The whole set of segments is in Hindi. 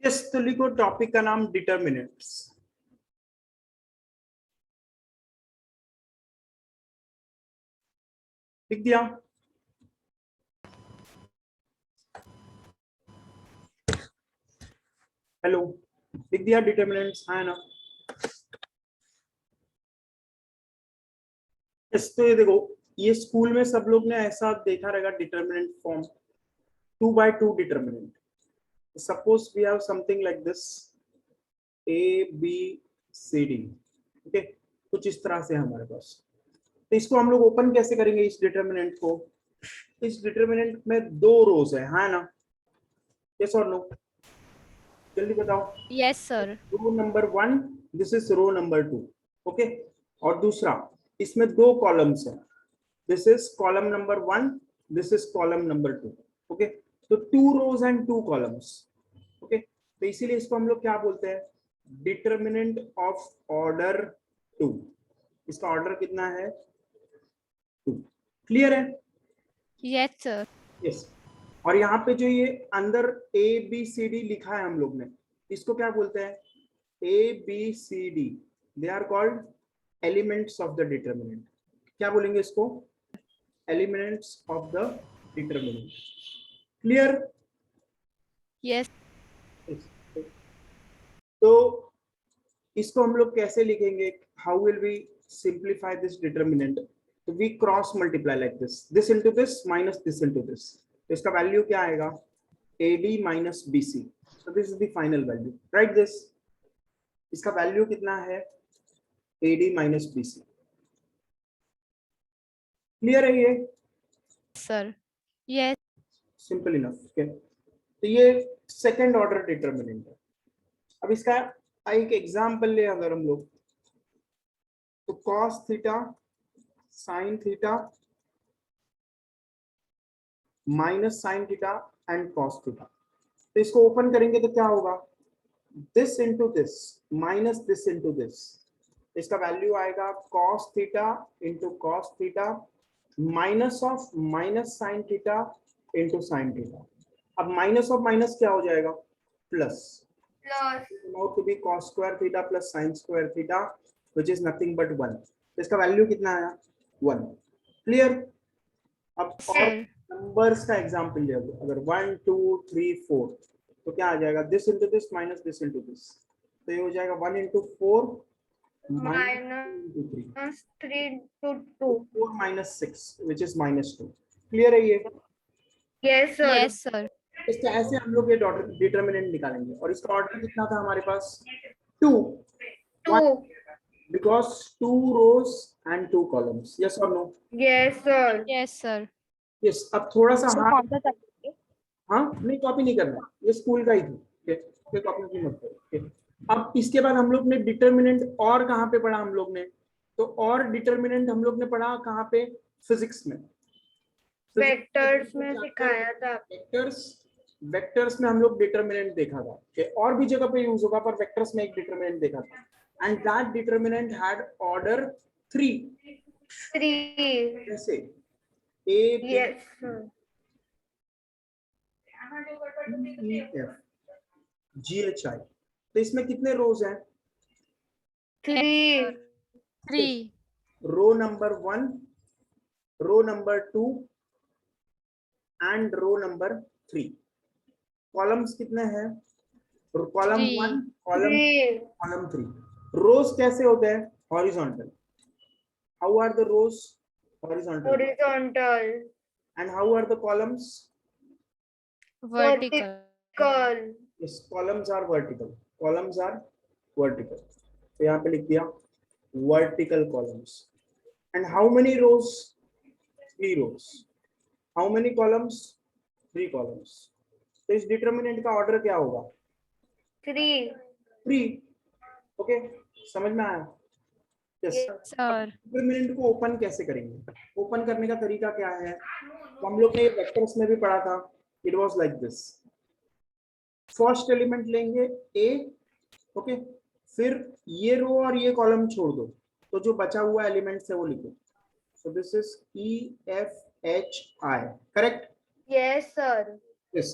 यस, तो लिखो टॉपिक का नाम डिटर्मिनेंट्स। लिख दिया? हेलो, लिख दिया डिटर्मिनेंट्स? है ना? यस, तो ये देखो, ये स्कूल में सब लोग ने ऐसा देखा रहेगा determinant form, 2 by 2 determinant. Suppose we have something like this, A B C D. Okay, कुछ इस तरह से हमारे पास। तो इसको हम लोग ओपन कैसे करेंगे इस डिटर्मिनेंट को? इस डिटर्मिनेंट में 2 रोज है ना? यस और नो? जल्दी बताओ। Yes sir. Row number 1, this is row number 2। Okay, और दूसरा, इसमें 2 कॉलम्स हैं। This is column number 1, this is column number 2। Okay, तो 2 rows एंड 2 कॉलम्स। ओके, तो इसीलिए इसको हम लोग क्या बोलते हैं? Determinant of order 2। इसका ऑर्डर कितना है? 2। क्लियर है? Yes sir. यस। और यहाँ पे जो ये अंदर ए बी सी डी लिखा है हम लोग ने, इसको क्या बोलते हैं? A B C D, they are called elements of the determinant. क्या बोलेंगे इसको? Elements of the determinant. Clear? Yes तो इसको हम लोग कैसे लिखेंगे? How will we simplify this determinant? तो we cross multiply like this into this minus this into this. तो इसका वैल्यू क्या आएगा? AD minus BC। so this is the final value, right? this इसका वैल्यू कितना है? AD minus BC। क्लियर है ये? Sir. Yes simple enough. Okay, तो ये सेकंड ऑर्डर डिटर्मिनेंट है। अब इसका एक एग्जांपल ले अगर हम लोग, तो cos theta sin theta minus sin theta and cos theta. तो इसको ओपन करेंगे तो क्या होगा? This into this minus this into this. इसका वैल्यू आएगा cos theta into cos theta minus of minus sin theta into sin theta. अब माइनस ऑफ माइनस क्या हो जाएगा? Plus. Out to be cos square theta plus sin square theta, which is nothing but 1। तो इसका वैल्यू कितना आया? 1। क्लियर? अब और सर। नंबर्स का एग्जांपल ले, अगर 1 2 3 4, तो क्या आ जाएगा? This into this minus this into this. तो ये हो जाएगा 1 into 4 minus 3 to 2. 4 minus 6 which is minus 2। Clear है ये? Yes, sir. Yes sir. इसका ऐसे हम लोग ये डिटर्मिनेंट निकालेंगे। और इसका ऑर्डर कितना था हमारे पास? 2। 2. Because 2 rows and 2 columns। Yes और no? Yes, sir. Yes sir. Yes. अब थोड़ा सा सर हाँ, कौन सा चैप्टर? हाँ नहीं कॉपी नहीं करना, ये स्कूल का ही थी। ओके, कॉपी की मत करो। अब इसके बाद हम लोग ने डिटर्मिनेंट और कहाँ पे पढ़ा हम लोग ने? तो और डिटरमिनेंट हम लोग ने पढ़ा कहाँ पे? फिजिक्स में। Vectors में सिखाया था। वेक्टर्स, वेक्टर्स में हम लोग डिटरमिनेंट देखा था कि और भी जगह पे यूज होगा, पर वेक्टर्स में एक डिटरमिनेंट देखा था। And that determinant had order 3। 3. जैसे A B Yes, sir. E F G H I। तो इसमें कितने रोज हैं? 3. 3। Row number 1, row number 2 and row number 3। Columns कितने हैं? कॉलम 1, 3। कॉलम 3. कॉलम 3। रोज कैसे होते हैं? Horizontal. How are the rows? Horizontal. Horizontal. And how are the columns? Vertical. Vertical. Yes, columns are vertical. Columns are vertical. तो यहाँ पे लिख दिया vertical columns. And how many rows? 3 rows। How many columns? 3 columns। तो इस डिटरमिनेंट का ऑर्डर क्या होगा? 3. 3। ओके, समझ में आया? यस। अब सर। डिटरमिनेंट को ओपन कैसे करेंगे? ओपन करने का तरीका क्या है? तो हम लोग ने ये वेक्टर्स में भी पढ़ा था। It was like this. First element लेंगे ए, ओके, फिर ये रो और ये कॉलम छोड़ दो, तो जो बचा हुआ एलिमेंट्स है वो लिखो। So this is E F H I, correct? Yes, sir. Yes.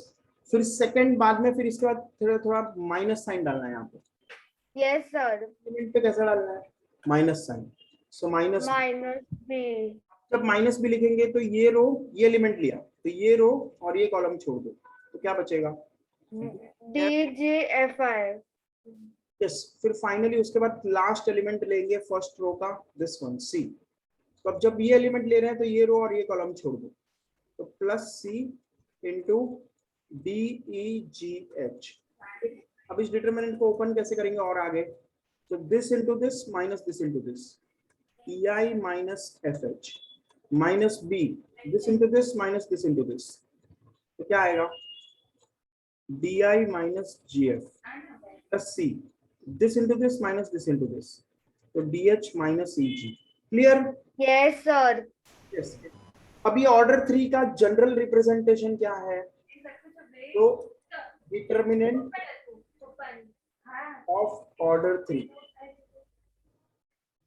फिर सेकंड बाद में, फिर इसके बाद थोड़ा थोड़ा माइनस साइन डालना है यहाँ पे। Yes, sir. एलिमेंट पे कैसा डालना है? Minus sign. So minus, Minus B. जब माइनस भी लिखेंगे तो ये रो, ये एलिमेंट लिया तो ये रो और ये कॉलम छोड़ दो, तो क्या बचेगा? DGFI. यस। फिर फाइनली उसके बाद लास्ट एलिमेंट लेंगे फर्स्ट रो का, दिस वन सी। तो अब जब ये एलिमेंट ले रहे हैं तो ये रो और ये कॉलम छोड़ दो, तो plus C into D E G H. अब इस डिटरमिनेंट को ओपन कैसे करेंगे और आगे? तो this into this minus this into this, E I minus F H minus B, this into this minus this into this, तो क्या आएगा? D I minus G F plus C, this into this minus this into this, तो D H minus E G. Clear? Yes, sir. Yes. अब ये ऑर्डर 3 का जनरल रिप्रेजेंटेशन क्या है? तो डिटरमिनेंट ऑफ ऑर्डर 3,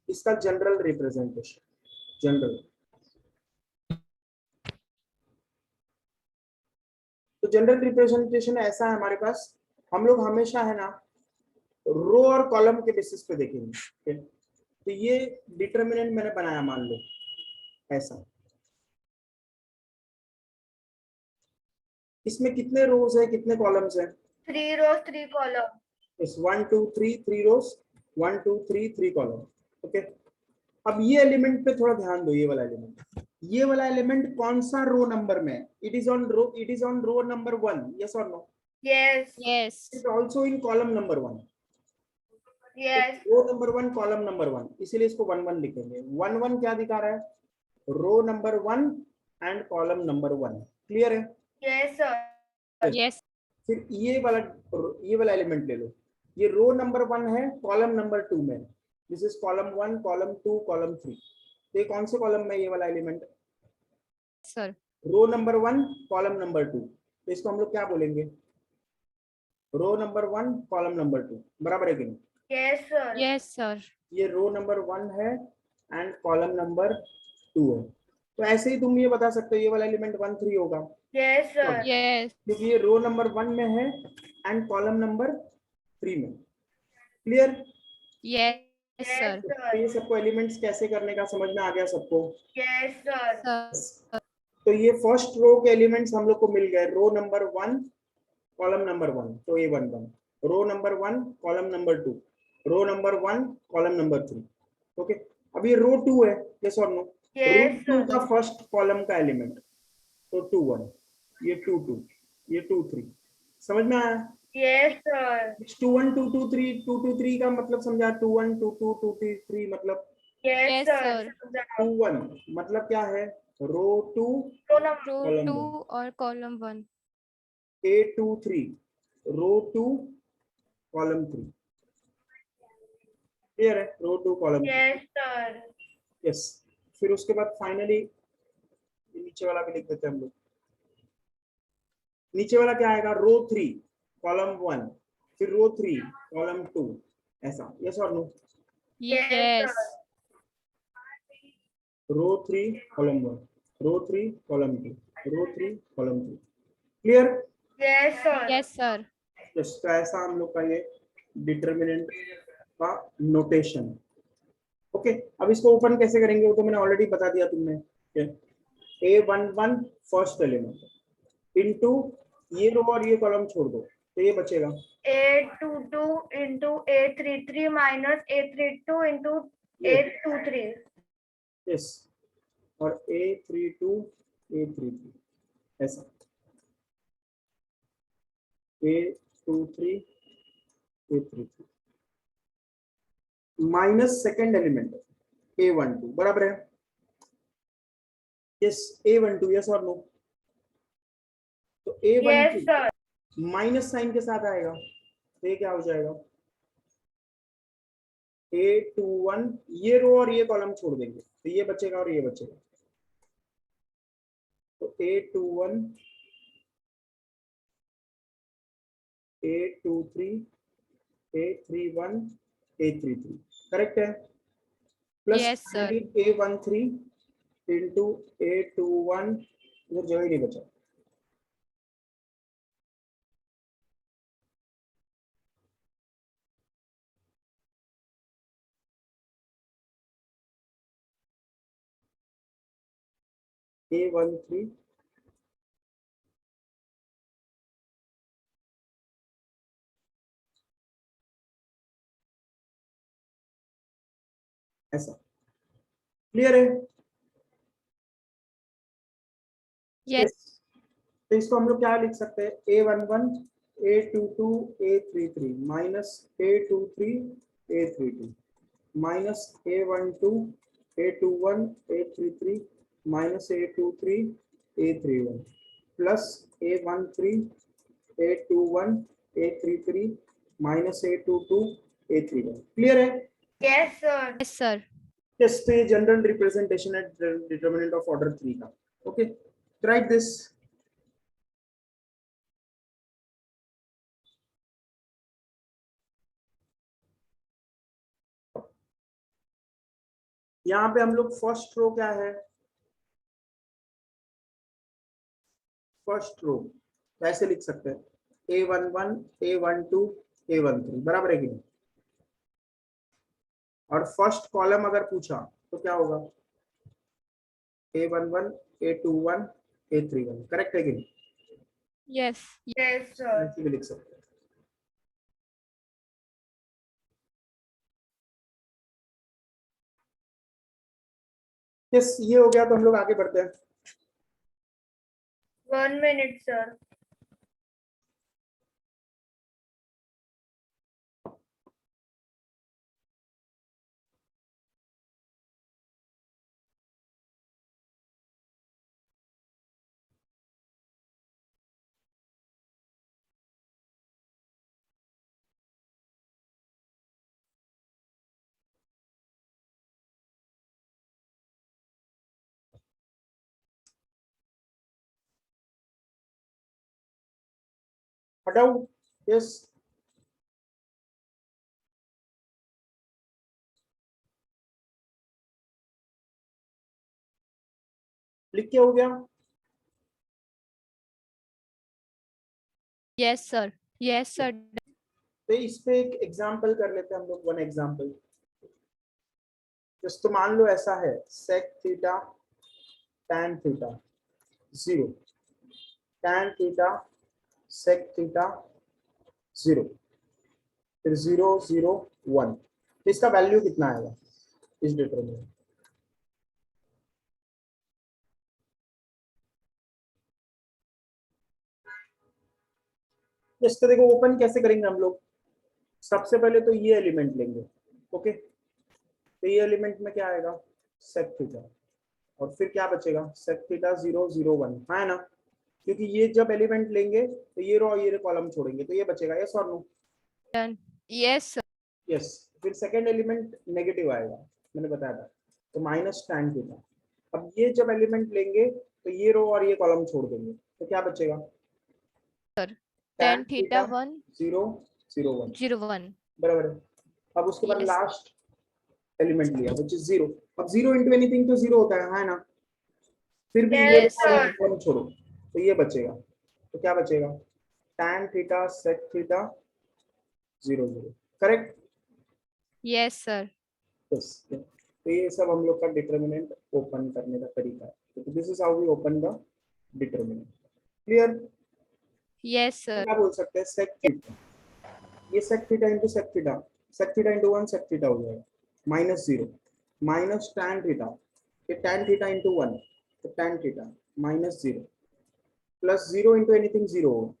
इसका जनरल रिप्रेजेंटेशन, जनरल। तो जनरल रिप्रेजेंटेशन ऐसा है हमारे पास, हम लोग हमेशा है ना रो और कॉलम के बेसिस पे देखेंगे। ठीक है? तो ये डिटरमिनेंट मैंने बनाया, मान लो ऐसा। इसमें कितने रोज है, कितने कॉलम्स है? 3 rows, 3 columns. इस 1 2 3 3 रोज, 1 2 3 3 कॉलम। ओके, अब ये एलिमेंट पे थोड़ा ध्यान दो। ये वाला एलिमेंट, ये वाला एलिमेंट कौन सा रो नंबर में है? It is on row number 1, yes और no? Yes. Yes. It also in column number 1। Yes. Row number 1 column number 1, इसीलिए इसको 1 1 लिखेंगे। 1 1 क्या दिखा रहा है? Row number 1 and column number 1। Clear है? Yes, sir. Yes. फिर ये वाला एलिमेंट ले लो, ये रो नंबर 1 है कॉलम नंबर 2 में, this is column 1 column 2 column 3। तो ये कौन से कॉलम में ये वाला element? Sir. Row number 1 column number 2, तो इसको हम लोग क्या बोलेंगे? रो नंबर 1 कॉलम नंबर 2, बराबर है कि नहीं? Yes, sir. Yes, sir. ये रो नंबर 1 है एंड कॉलम नंबर 2 है। तो ऐसे ही तुम ये बता सकते हो ये वाला एलिमेंट 1 3 होगा, Yes, sir. Yes. क्योंकि ये रो नंबर 1 में है एंड कॉलम नंबर 3 में। क्लियर? Yes, Yes, sir. तो ये सबको एलिमेंट्स कैसे करने का समझ में आ गया सबको? Yes, sir. Sir. तो ये फर्स्ट रो के एलिमेंट्स हम लोग को मिल गए, रो नंबर 1 कॉलम नंबर 1, तो ये 1 1, row number 1 column number 2, row number 1 column number 3। Okay, अब ये रो 2 है, यस और नो? Row Yes, 2 sir. का फर्स्ट कॉलम का एलिमेंट, तो 2 1, ये 2 2, ये 2 3। समझ में आया? Yes, sir. 2 1 2 2 3, 2 2 3 का मतलब समझा? 2 1 2 2 2 3 मतलब Yes, Yes, sir. sir. 2 1 मतलब क्या है? Row 2 Row number. Row Column 2 or column 1. A 2 3, row 2 column 3। Clear है? Row 2 column 3। Yes, sir. Yes. फिर उसके बाद फाइनली नीचे वाला भी लिख देते हैं हम लोग। नीचे वाला क्या आएगा? रो 3 कॉलम 1, फिर रो 3 कॉलम 2, ऐसा, यस और नो? Yes. रो 3 कॉलम 1, रो 3 कॉलम 2, रो 3 column 2। Clear? Yes, sir. Yes, sir. Yes. तो ऐसा हम लोग का ये डिटरमिनेंट का नोटेशन। ओके, अब इसको ओपन कैसे करेंगे वो तो मैंने ऑलरेडी बता दिया तुमने। A11 फर्स्ट एलिमेंट इनटू ये रो और ये कॉलम छोड़ दो, तो ये बचेगा A22 into A33 minus A32 into A23. Yes, और A32 A33 ऐसा, A23 A33 minus second element A12, बराबर है? यस, A12, यस और नो? तो Yes, A12 sir. Minus sign के साथ आएगा, तो ये क्या हो जाएगा? A21, ये रो और ये कॉलम छोड़ देंगे, तो ये बचेगा और ये बचेगा, तो A21 A23 A31 A33, correct है? Plus Yes, sir. A13 into A21, इधर जगह ही नहीं बचा, A13 ऐसा, क्लियर है? Yes. तो इसको हम लोग क्या लिख सकते हैं, A11 A22 A33 minus A23 A32 minus A12 A21 A33 minus A23 A31 plus A13 A21 A33 minus A22 A31। Clear है? Yes, sir. Yes, sir. Yes, तो ये जनरल रिप्रेजेंटेशन है डिटर्मिनेंट ऑफ ऑर्डर 3 का। Okay, right this. यहाँ पे हम लोग फर्स्ट रो क्या है, फर्स्ट रो ऐसे लिख सकते हैं A11 A12 A13 बराबर है कि नहीं? और फर्स्ट कॉलम अगर पूछा तो क्या होगा, A11 A21 A31, करेक्ट है कि नहीं? Yes. Yes, sir. ऐसे भी लिख सकते हैं। यस, ये हो गया, तो हम लोग आगे बढ़ते हैं। 1 minute, sir. हटाओ, यस, लिख के हो गया। Yes, sir. Yes, sir. तो इस पे एक एग्जांपल कर लेते हैं हम लोग, वन एग्जांपल। तो मान लो ऐसा है, sec theta tan theta 0, tan theta sec theta 0, फिर 0 0 1, तो इसका वैल्यू कितना आएगा इस डिटरमिनेंट? इसको देखो ओपन कैसे करेंगे हम लोग। सबसे पहले तो ये एलिमेंट लेंगे, ओके, तो ये एलिमेंट में क्या आएगा, sec थीटा, और फिर क्या बचेगा, sec थीटा 0 0 1, है ना? क्योंकि ये जब एलिमेंट लेंगे तो ये रो और ये कॉलम छोड़ेंगे, तो ये बचेगा, यस और no? Done. Yes, sir. Yes. फिर सेकंड एलिमेंट नेगेटिव आएगा, मैंने बताया था, तो माइनस tan थीटा। अब ये जब एलिमेंट लेंगे तो ये रो और ये कॉलम छोड़ देंगे, तो क्या बचेगा, Sir. tan Tan theta theta 1 0 0 1, 0 1. बराबर है। अब उसके बाद Yes. लास्ट एलिमेंट लिया व्हिच इज 0। अब 0 इनटू एनीथिंग तो 0 होता है ना? फिर भी ये Yes, sir. कॉलम छोड़ो, तो ये बचेगा, तो क्या बचेगा, tan theta sec theta 0 0, correct? Yes, sir. Yes. तो ये सब हम लोग का डिटरमिनेंट ओपन करने का तरीका है। तो this is how we open the determinant. Clear? Yes, sir. क्या बोल सकते हैं, sec थीटा, ये sec theta into sec theta, sec theta into 1 sec theta हो जाएगा, माइनस 0, माइनस tan थीटा, ये tan थीटा इंटू 1, तो tan theta minus 0, plus 0 into anything 0 होगा,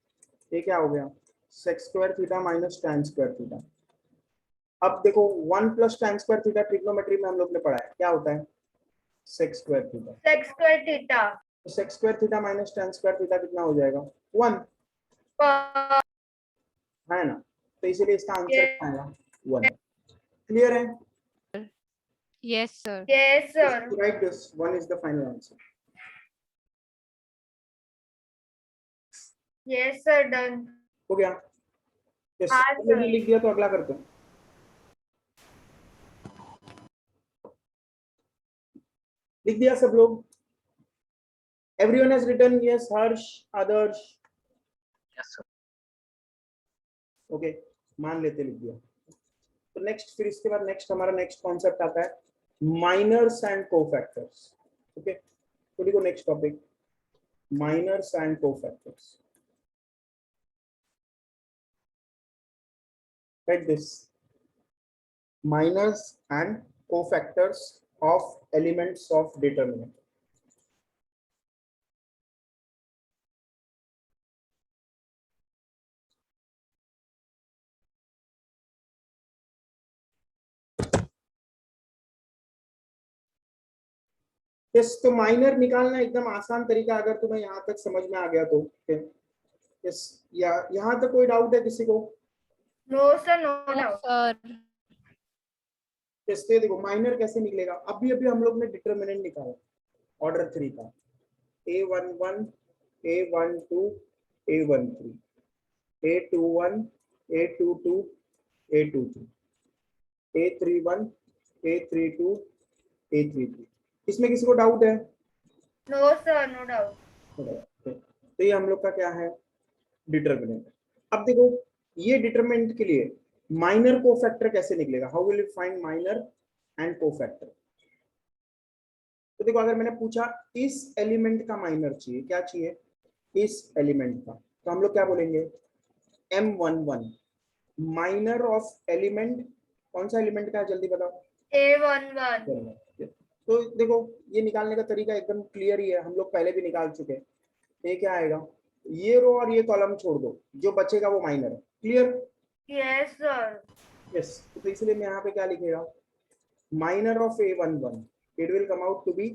ये क्या हो गया, sec square theta minus tan square theta. अब देखो 1 plus tan square theta trigonometry में हम लोग ने पढ़ा है, क्या होता है, sec square theta. Sec square theta. तो sec square theta minus tan square theta कितना हो जाएगा, 1, है ना? तो इसीलिए इसका आंसर Yes, क्या आएगा, 1। क्लियर है? Yes, sir. yes, sir. Right this, 1 is the final answer. Yes, sir. Done. हो गया? यस, हाँ, मैंने sir. लिख दिया, तो अगला करते हैं। लिख दिया सब लोग? Everyone has written? Yes, Harsh, Adarsh? Yes, sir. Okay, मान लेते लिख दिया। तो नेक्स्ट, फिर इसके बाद नेक्स्ट हमारा नेक्स्ट कॉन्सेप्ट आता है माइनर्स एंड कोफैक्टर्स। ओके, तो देखो next topic, minors and cofactors. Write this, minors and cofactors of elements of determinant. Yes, तो माइनर निकालना एकदम आसान तरीका, अगर तुम्हें यहाँ तक समझ में आ गया तो. यस, या यहाँ तक कोई डाउट है किसी को? No, sir, no No, doubt. sir. Yes, तो ये देखो माइनर कैसे निकलेगा. अभी अभी हम लोग ने डिटर्मिनेंट निकाला ऑर्डर 3 का, A11, A12, A13, A21, A22, A23, A31, A32, A33. इसमें किसी को डाउट है? No, sir, no doubt. तो ये हम लोग का क्या है, डिटर्मिनेंट. अब देखो ये डिटर्मिनेंट के लिए माइनर कोफैक्टर कैसे निकलेगा, how will you find minor and cofactor. तो देखो अगर मैंने पूछा इस एलिमेंट का माइनर चाहिए, क्या चाहिए, इस एलिमेंट का, तो हम लोग क्या बोलेंगे, M11 माइनर ऑफ एलिमेंट. कौन सा एलिमेंट का है जल्दी बताओ. A11. तो देखो ये निकालने का तरीका एकदम क्लियर ही है, हम लोग पहले भी निकाल चुके हैं. ये क्या आएगा, ये रो और ये कॉलम छोड़ दो, जो बचेगा वो माइनर है. क्लियर? Yes, sir. यस, तो इसलिए मैं यहाँ पे क्या लिखेगा, minor of A11, it will come out to be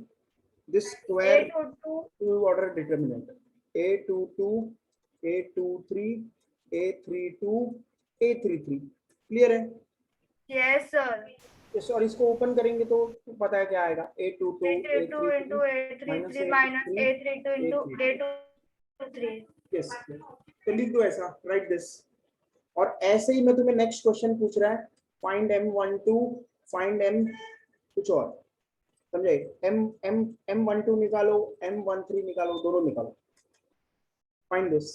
this square A22. Two order determinant, A22, A23, A32, A33. Clear है? Yes, sir. यस, और इसको ओपन करेंगे तो पता है क्या आएगा, A22, A22 into minus A33 minus A32 into A23. Yes, तो लिख दो ऐसा, राइट दिस. और ऐसे ही मैं तुम्हें नेक्स्ट क्वेश्चन पूछ रहा है, फाइंड M12, फाइंड M कुछ और, समझे, M12 निकालो, M13 निकालो, दोनों निकालो. Find this.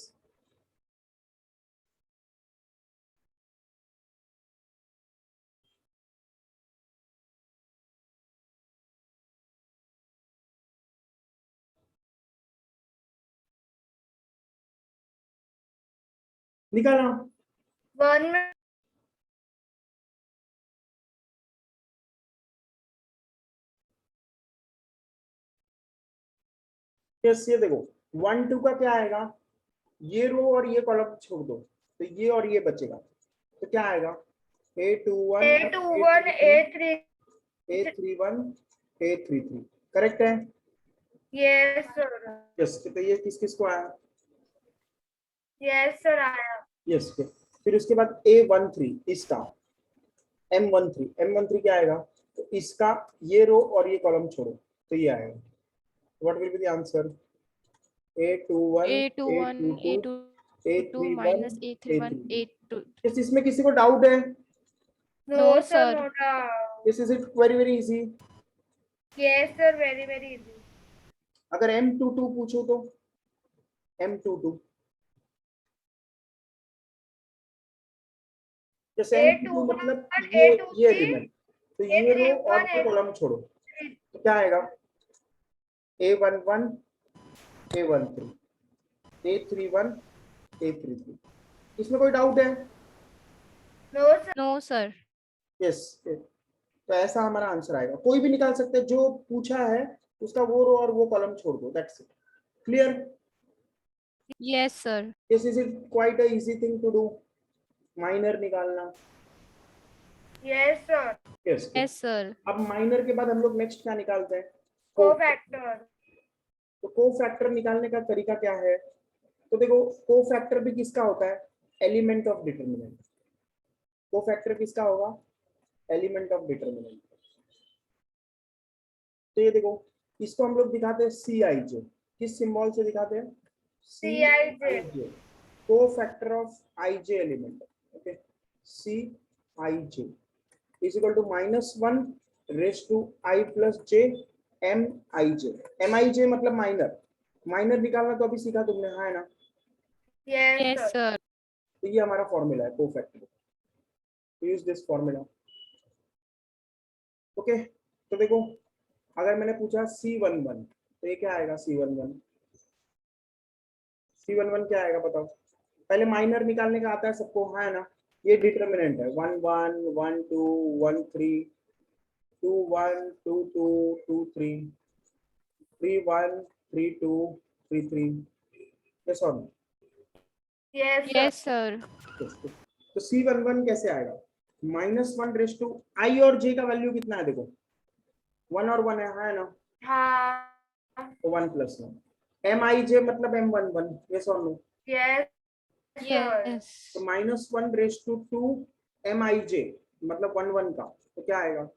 निकाला. 1 minute. यस, ये देखो 1 2 का क्या आएगा, ये रो और ये कॉलम छोड़ दो, तो ये और ये बचेगा, तो क्या आएगा, A21, A21 A3. A31, A33. Correct है? Yes, sir. यस, तो ये किस किस को आया. Yes, sir. I am. Yes, फिर उसके बाद A13 इसका, M13 क्या आएगा, तो इसका ये रो और ये कॉलम छोड़ो, तो ये आएगा. What will be the answer, A21, A21, A22, A22 minus A31, A33. A2. Yes, इसमें किसी को डाउट है? No, No, sir, sir. no doubt. This is it very easy. Yes, sir. Very, very easy. अगर M22 पूछो तो M22, जैसे M22 A21, मतलब A23, ये एलिमेंट, तो ये रो और A31, ये कॉलम छोड़ो, तो क्या आएगा, A11, A13, A31, A33. इसमें कोई डाउट है? No, sir. No, sir. Yes, तो ऐसा हमारा आंसर आएगा. कोई भी निकाल सकते हैं, जो पूछा है उसका वो रो और वो कॉलम छोड़ दो, that's it. Clear? Yes, sir. This is it quite a easy thing to do, minor निकालना. Yes, sir. Yes. Yes, sir. अब माइनर के बाद हम लोग नेक्स्ट क्या निकालते हैं, Cofactor. तो कोफैक्टर निकालने का तरीका क्या है, तो देखो कोफैक्टर भी किसका होता है, एलिमेंट ऑफ डिटर्मिनेंट. कोफैक्टर किसका होगा, एलिमेंट ऑफ डिटर्मिनेंट. तो ये देखो इसको हम लोग दिखाते हैं CIJ, किस सिंबल से दिखाते हैं, CIJ. Cofactor of IJ element. Okay, CIJ is equal to -1 raised to I plus j MIJ. MIJ मतलब माइनर. माइनर निकालना तो अभी सीखा तुमने, हाँ है ना. Yes, Yes, sir. sir. तो ये हमारा फॉर्मूला है cofactor. Use this formula. Okay, तो देखो अगर मैंने पूछा C11, तो ये क्या आएगा C11, C11 क्या आएगा बताओ। पहले माइनर निकालने का आता है सबको, है ना। ये डिटर्मिनेंट है 1 1 1 2 1 3 2 1 2 2 2 3 3 1 3 2 3 3, यस और no. Yes, sir. Yes, sir. तो C11 कैसे आएगा, -1 रेस टू I और J का वैल्यू कितना है देखो, 1 और 1 है ना, हाँ. तो 1 + 1 MIJ मतलब M11, यस और नो। Yes, sir. Yes. तो -1 रेस टू 2 MIJ मतलब 1 1 का, तो क्या आएगा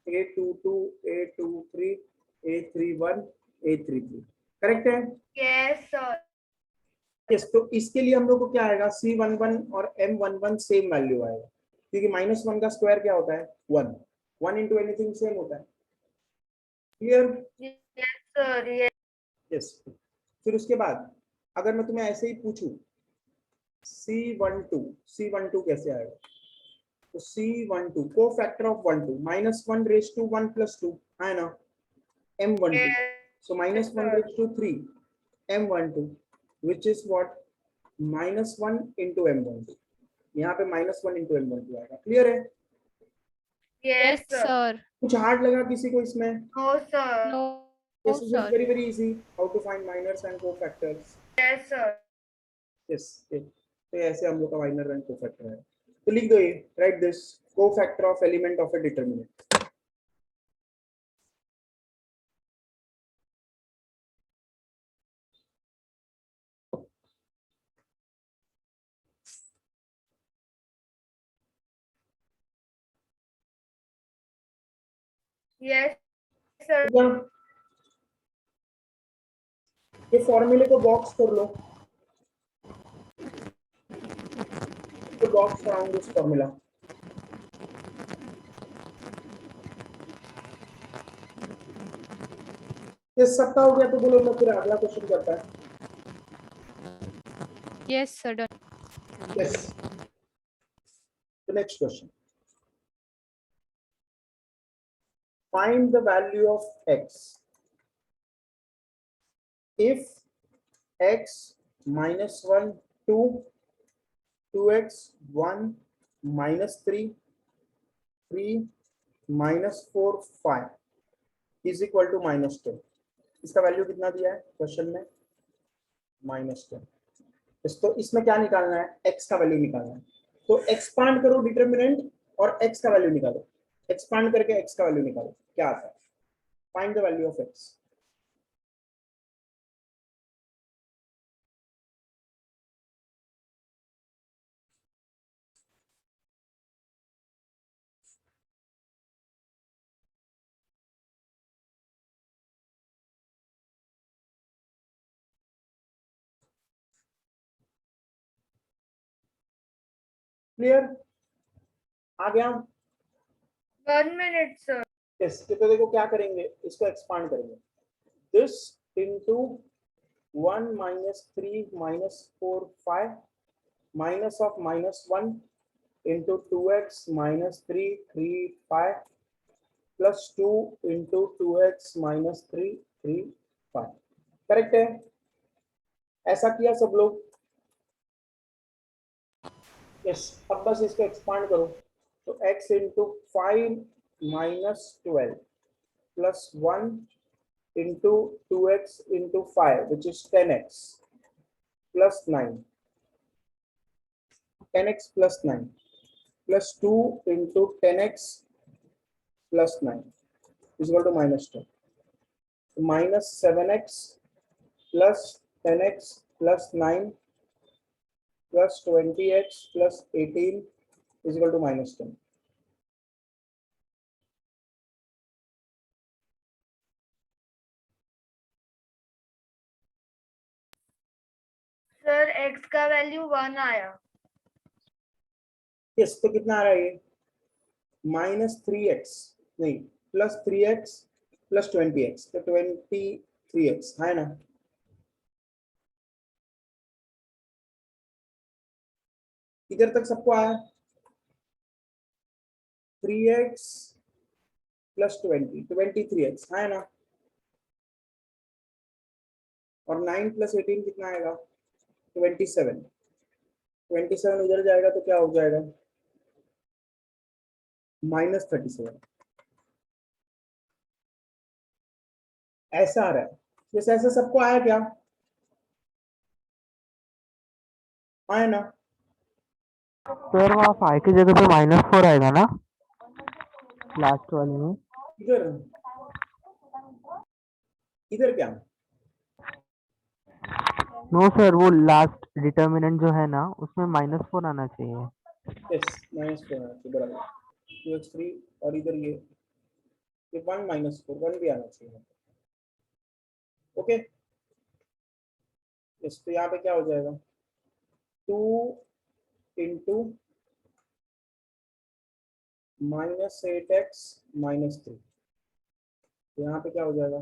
A22 A23 A31 A33, correct है। Yes, sir. यस, तो इसके लिए हम लोग को क्या आएगा, C11 और M11 सेम वैल्यू आएगा, क्योंकि -1 का स्क्वायर क्या होता है 1, 1 इंटू एनीथिंग सेम होता है। Clear. Yes, sir. Yes. Yes, फिर उसके बाद अगर मैं तुम्हें ऐसे ही पूछूं C12 कैसे आएगा, तो C12 को फैक्टर ऑफ 1 2 -1 रेस टू 1 + 2 है ना, M12, Yes, so -1 sir. Raise to 3 M12, which is what -1 into M12, यहाँ पे -1 into M12 आएगा। क्लियर है। Yes, Yes, sir. sir. कुछ हार्ड लगा किसी को इसमें? No, sir. No, Yes, this is sir. very easy how to find minors and cofactors. Yes, sir. Yes, तो ऐसे हम लोग का माइनर एंड कोफैक्टर है। तो लिख दो ये, right this cofactor of element of A determinant. Yes, sir. ठीक है, ये फॉर्मूले को बॉक्स कर लो, तो बॉक्स अराउंड दिस फॉर्मूला। ये सबका हो गया तो बोलो, मैं फिर अगला क्वेश्चन करता है। Yes, sir. Done. Yes, the next question, find the value of x if x -1 2 2x 1 -3 3 -4 5 is equal to -10। इसका वैल्यू कितना दिया है क्वेश्चन में, -10। तो इसमें क्या निकालना है, x का वैल्यू निकालना है। तो एक्सपांड करो डिटरमिनेंट और x का वैल्यू निकालो, एक्सपांड करके x का वैल्यू निकालो, क्या आता है, find the value of x। Clear, आ गया। 1 minute, sir. यस, तो देखो क्या करेंगे, इसको एक्सपांड करेंगे, this into 1 -3 -4 5 minus of -1 into 2x -3 3 5 plus 2 into 2x -3 3 5, correct है। ऐसा किया सब लोग, यस। अब बस इसको एक्सपांड करो, तो x into 5 -12 plus 1 into 2x into 5 which is 10x plus 9, 10x plus 9 plus 2 into 10x plus 9 is equal to -10, minus 7x plus 10x plus 9 plus 20x plus 18 is equal to -10. Sir, x का वैल्यू 1 आया. यस, तो कितना आ रहा है ये, -3x नहीं +3x plus 20x, तो 23x है ना। इधर तक सबको आया, 3x plus 20 23x है ना। और 9 + 18 कितना आएगा 27। 27 उधर जाएगा तो क्या हो जाएगा -37। ऐसा आ रहा है, जैसे ऐसा सबको आया क्या, आया ना। सर वहाँ 5 की जगह पे -4 आएगा ना लास्ट वाले में? इधर इधर क्या, नो सर, वो लास्ट डिटर्मिनेंट जो है ना उसमें -4 आना चाहिए। यस -4 आना चाहिए, बराबर। 2x3 और इधर ये 1 -4 1 भी आना चाहिए। ओके यस, तो यहाँ पे क्या हो जाएगा 2 × -8x -3, तो यहाँ पे क्या हो जाएगा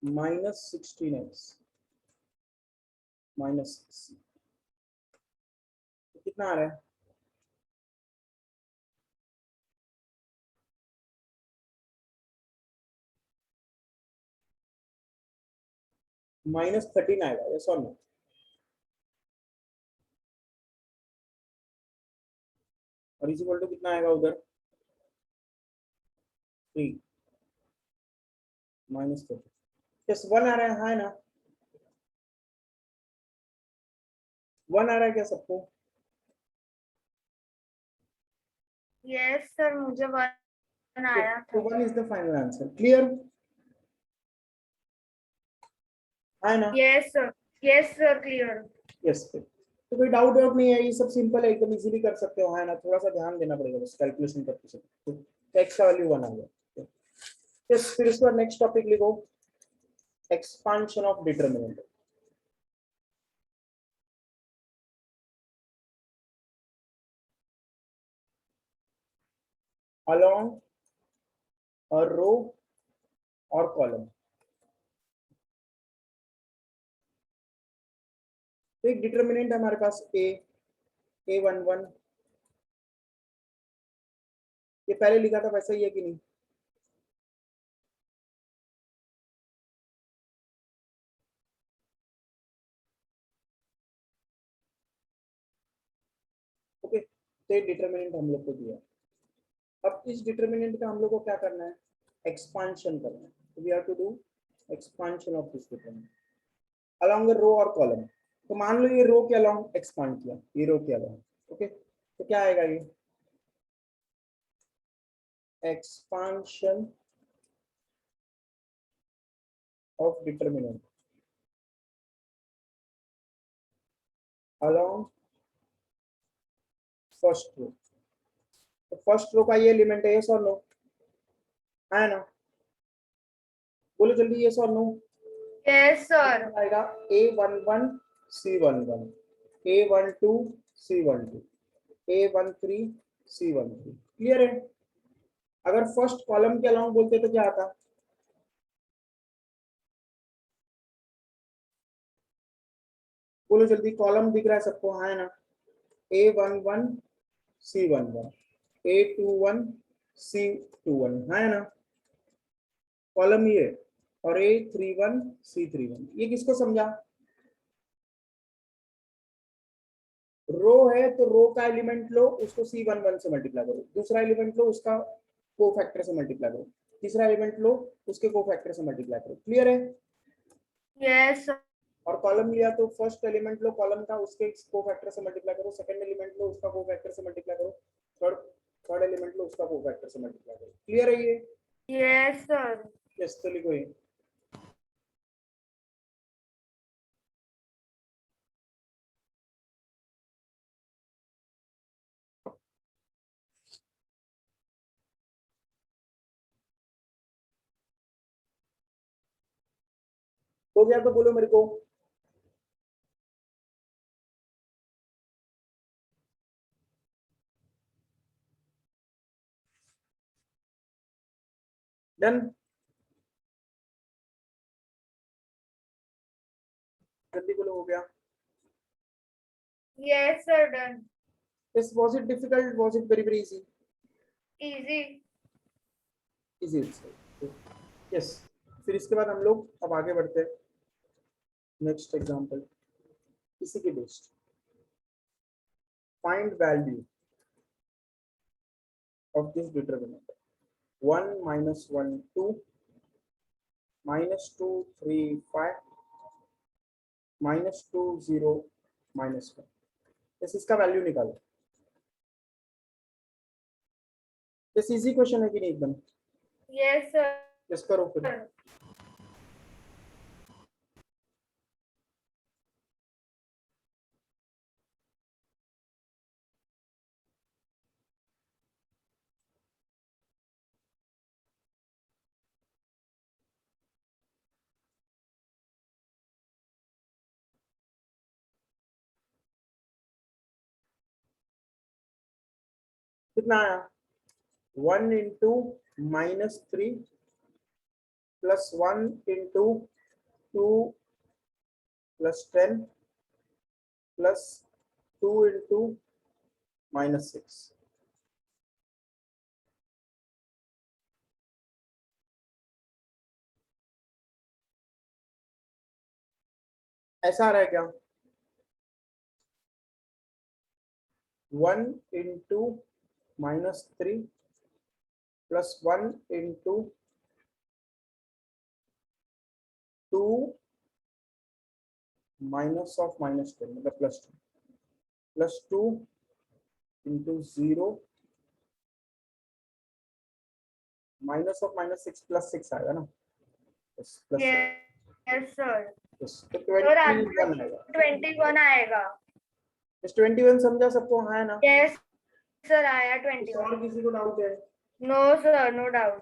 -16x -6, तो कितना आ रहा है -13 आएगा, यस और नो। और इस इक्वल टू कितना आएगा उधर 3 -13, यस 1 आ रहा है, हाँ है ना, 1 आ रहा है क्या सबको? यस सर, मुझे 1 आया तो था। 1 is the final answer, clear है ना। Yes sir clear. यस तो कोई डाउट वाउट नहीं है, ये सब सिंपल है, एकदम इजीली कर सकते हो, है ना। थोड़ा सा ध्यान देना पड़ेगा बस कैलकुलेशन करते समय। तो x का वैल्यू 1 आ गया। यस, फिर इसके बाद नेक्स्ट टॉपिक लिखो, expansion of determinant. along a row or column। तो एक डिटरमिनेंट है हमारे पास a11, ये पहले लिखा था वैसा ही है कि नहीं, ओके। तो ये डिटरमिनेंट हम लोग को दिया। अब इस डिटरमिनेंट का हम लोग को क्या करना है, एक्सपांशन करना है। तो we have to do expansion of this determinant along a row और कॉलम। तो मान लो ये रो के along एक्सपांड किया, ये रो के along, ओके। तो क्या आएगा ये expansion of determinant along first row. तो फर्स्ट रो का ये एलिमेंट है, यस और नो, है ना, बोलो जल्दी यस और नो। Yes sir. आएगा a11 c11, a12 c12, a13 c13, clear है। अगर फर्स्ट कॉलम के अलाउंग बोलते तो क्या आता, बोलो जल्दी, कॉलम दिख रहा है सबको, हाँ है ना, a11 c11, a21 c21, हाँ है ना, कॉलम ये, और a31 c31। ये किसको समझा, रो है तो रो का एलिमेंट लो, उसको c11 से मल्टीप्लाई करो, दूसरा एलिमेंट लो उसका कोफैक्टर से मल्टीप्लाई करो, तीसरा एलिमेंट लो उसके कोफैक्टर से मल्टीप्लाई करो, क्लियर है। यस और कॉलम लिया तो फर्स्ट एलिमेंट लो कॉलम का, उसके कोफैक्टर से मल्टीप्लाई करो, सेकंड एलिमेंट लो उसका कोफैक्टर से मल्टीप्लाई करो, थर्ड थर्ड एलिमेंट लो उसका कोफैक्टर से मल्टीप्लाई करो, क्लियर है ये। Yes sir. यस तो लिखो ये हो गया तो बोलो मेरे को, डन, जल्दी बोलो हो गया। Yes sir done. Yes, was it difficult, was it very easy? Easy. Easy itself. Yes, फिर इसके बाद हम लोग अब आगे बढ़ते हैं नेक्स्ट एग्जांपल इसी के based find value of this determinant 1 minus 1 2 minus 2 3 5 minus 2 0 minus 1 बस इसका वैल्यू निकालो। बस इजी क्वेश्चन है कि नहीं एकदम? Yes, sir. बस करो फिर। कितना आया? 1 into -3 plus 1 into 2 plus 10 plus 2 into -6 ऐसा आ रहा है क्या? 1 into -3 plus 1 into 2 minus of -10 मतलब +2 plus 2 into 0 minus of -6 plus 6 आएगा ना? yes, plus Yes, sir. yes, तो Sir, 21 आएगा। 21 आएगा। इस 21 समझा सबको? हाँ है ना? Yes, sir, आया किसी 21. और किसी को डाउट है? No, sir, no doubt.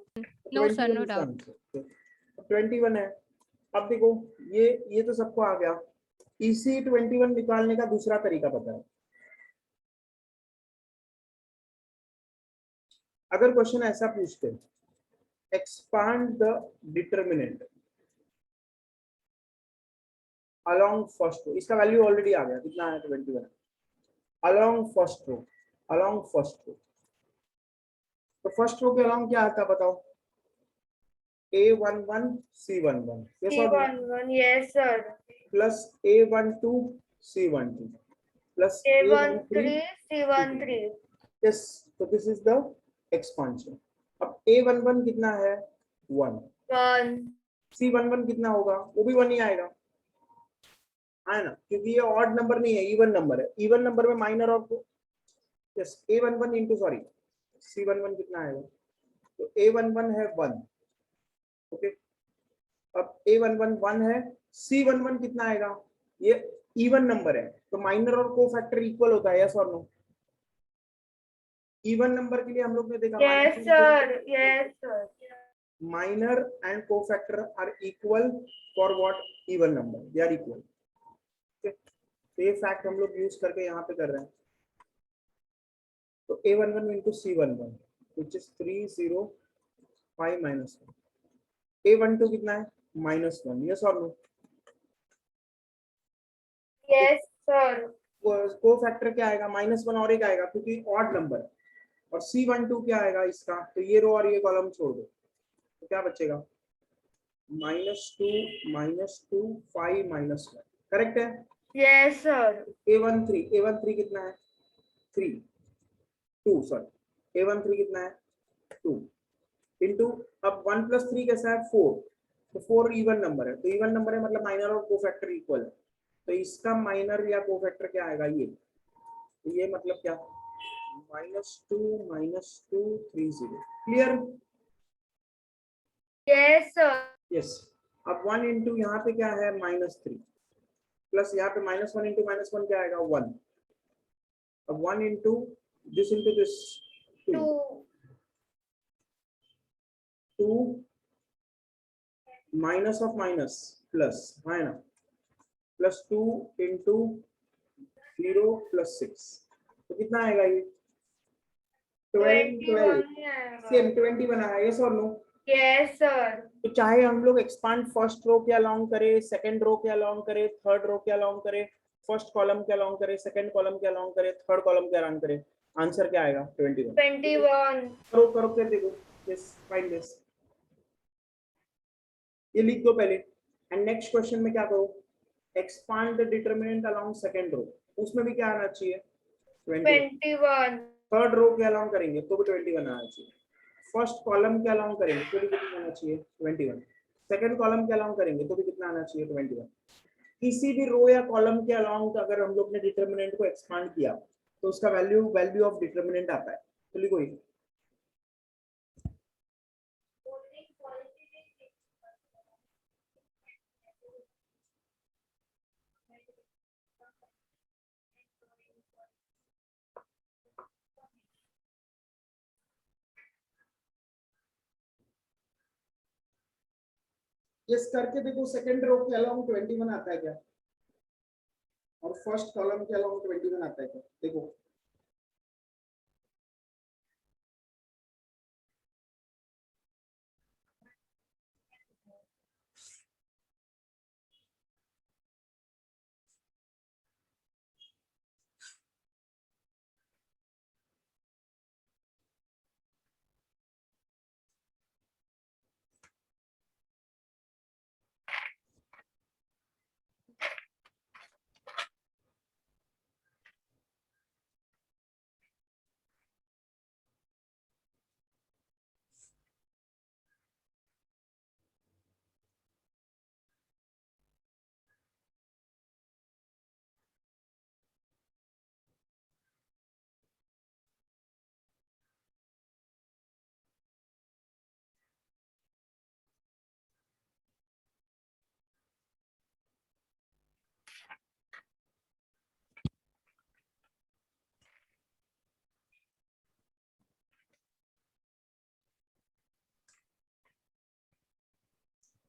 No, sir, 21 no is the doubt. answer. 21 है। अब देखो ये तो सबको आ गया। इसी 21 निकालने का दूसरा तरीका पता है। अगर क्वेश्चन ऐसा पूछते expand the determinant along first row, इसका वैल्यू ऑलरेडी आ गया। कितना है? 21 along first row, along first row. तो फर्स्ट रो के अलोंग क्या आता है बताओ? A11 C11 yes or no? C11, yes, sir. plus A12 C12 plus A13, C13. yes, so this is the expansion. अब A11 कितना है? 1। 1. C11 कितना होगा? वो भी 1 ही आएगा, है ना? क्योंकि ये ऑड नंबर नहीं है, इवन नंबर है। इवन नंबर में माइनर और yes A11 into sorry C11 कितना आएगा? तो A11 है 1, ओके। अब A11 1 है, C11 कितना आएगा? ये इवन नंबर है तो माइनर और कोफैक्टर इक्वल होता है, यस और नो? इवन नंबर के लिए हम लोग ने देखा Yes, sir. Yes, sir. minor and cofactor are equal for what? even number, they are equal. okay, तो ये फैक्ट हम लोग यूज करके यहाँ पे कर रहे हैं। तो A11 into C11 which is 305 minus 1, A12 कितना है? -1, yes or no? Yes, sir. Cofactor क्या आएगा? -1 और एक आएगा क्योंकि ऑड नंबर है। और C12 क्या आएगा इसका? तो ये रो और ये कॉलम छोड़ दो तो क्या बचेगा? -2 5 -1, करेक्ट है? Yes, sir. A13 कितना है? 3 2 सॉरी A13 कितना है? 2 इंटू अब 1 + 3 कैसा है? 4, तो 4 इवन नंबर है। तो इवन नंबर है मतलब माइनर और कोफैक्टर इक्वल है, तो इसका माइनर या कोफैक्टर क्या आएगा? ये। तो ये मतलब क्या? -2 3 0, क्लियर? Yes, sir. यस। अब 1 इंटू यहाँ पे क्या है? -3 प्लस यहाँ पे -1 इंटू -1 क्या आएगा? 1। अब 1 into this 2 2. 2 minus of minus plus, है ना? +2 इंटू 0 + 6, तो कितना आएगा ये? 12 सेम 20 बनाया, यस और नो? Yes, sir. तो चाहे हम लोग एक्सपांड फर्स्ट रो के अलोंग करें, सेकंड रो के अलोंग करें, थर्ड रो के अलोंग करें, फर्स्ट कॉलम के अलोंग करें, सेकंड कॉलम के अलोंग करें, थर्ड कॉलम के अलोंग करें, आंसर क्या आएगा? 21। 21. करो करो के देखो, यस फाइंड दिस। ये लिख दो पहले। एंड नेक्स्ट क्वेश्चन में क्या करो, expand the determinant along second row, उसमें भी क्या आना चाहिए 21। 21. थर्ड रो के अलोंग करेंगे तो भी 21 आना चाहिए। फर्स्ट कॉलम के अलोंग करेंगे तो भी कितना आना चाहिए 21। सेकंड कॉलम के अलोंग करेंगे तो भी कितना आना चाहिए 21। किसी भी रो या कॉलम के अलोंग अगर हम लोग ने डिटरमिनेंट को एक्सपांड किया तो उसका वैल्यू ऑफ डिटरमिनेंट आता है। तो लिखो ये यस करके देखो, सेकंड रो के अलोंग 21 आता है क्या, और फर्स्ट कॉलम के अलोंग 21 आता है क्या, देखो।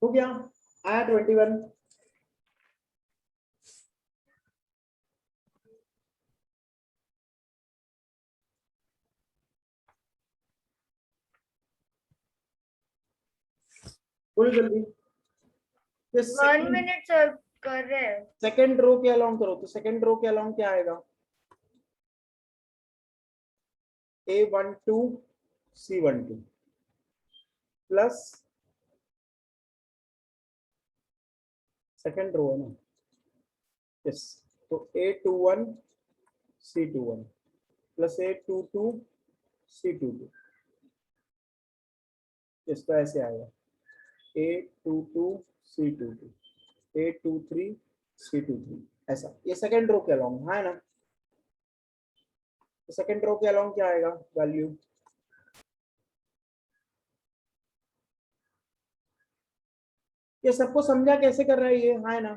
हो गया, आया 21। बोलो जल्दी। 1 minute सर कर रहे हैं. सेकंड रो के अलोंग करो, तो सेकंड रो के अलोंग क्या आएगा, A12 C12 plus second row है ना, यस, तो A21 C21 plus A22 C22, इसका ऐसे आएगा A22 C22 A23 C23, ऐसा। ये सेकंड रो के अलोंग है ना। सेकंड रो के अलोंग क्या आएगा वैल्यू, ये सबको समझा कैसे कर रहा है ये, है ना।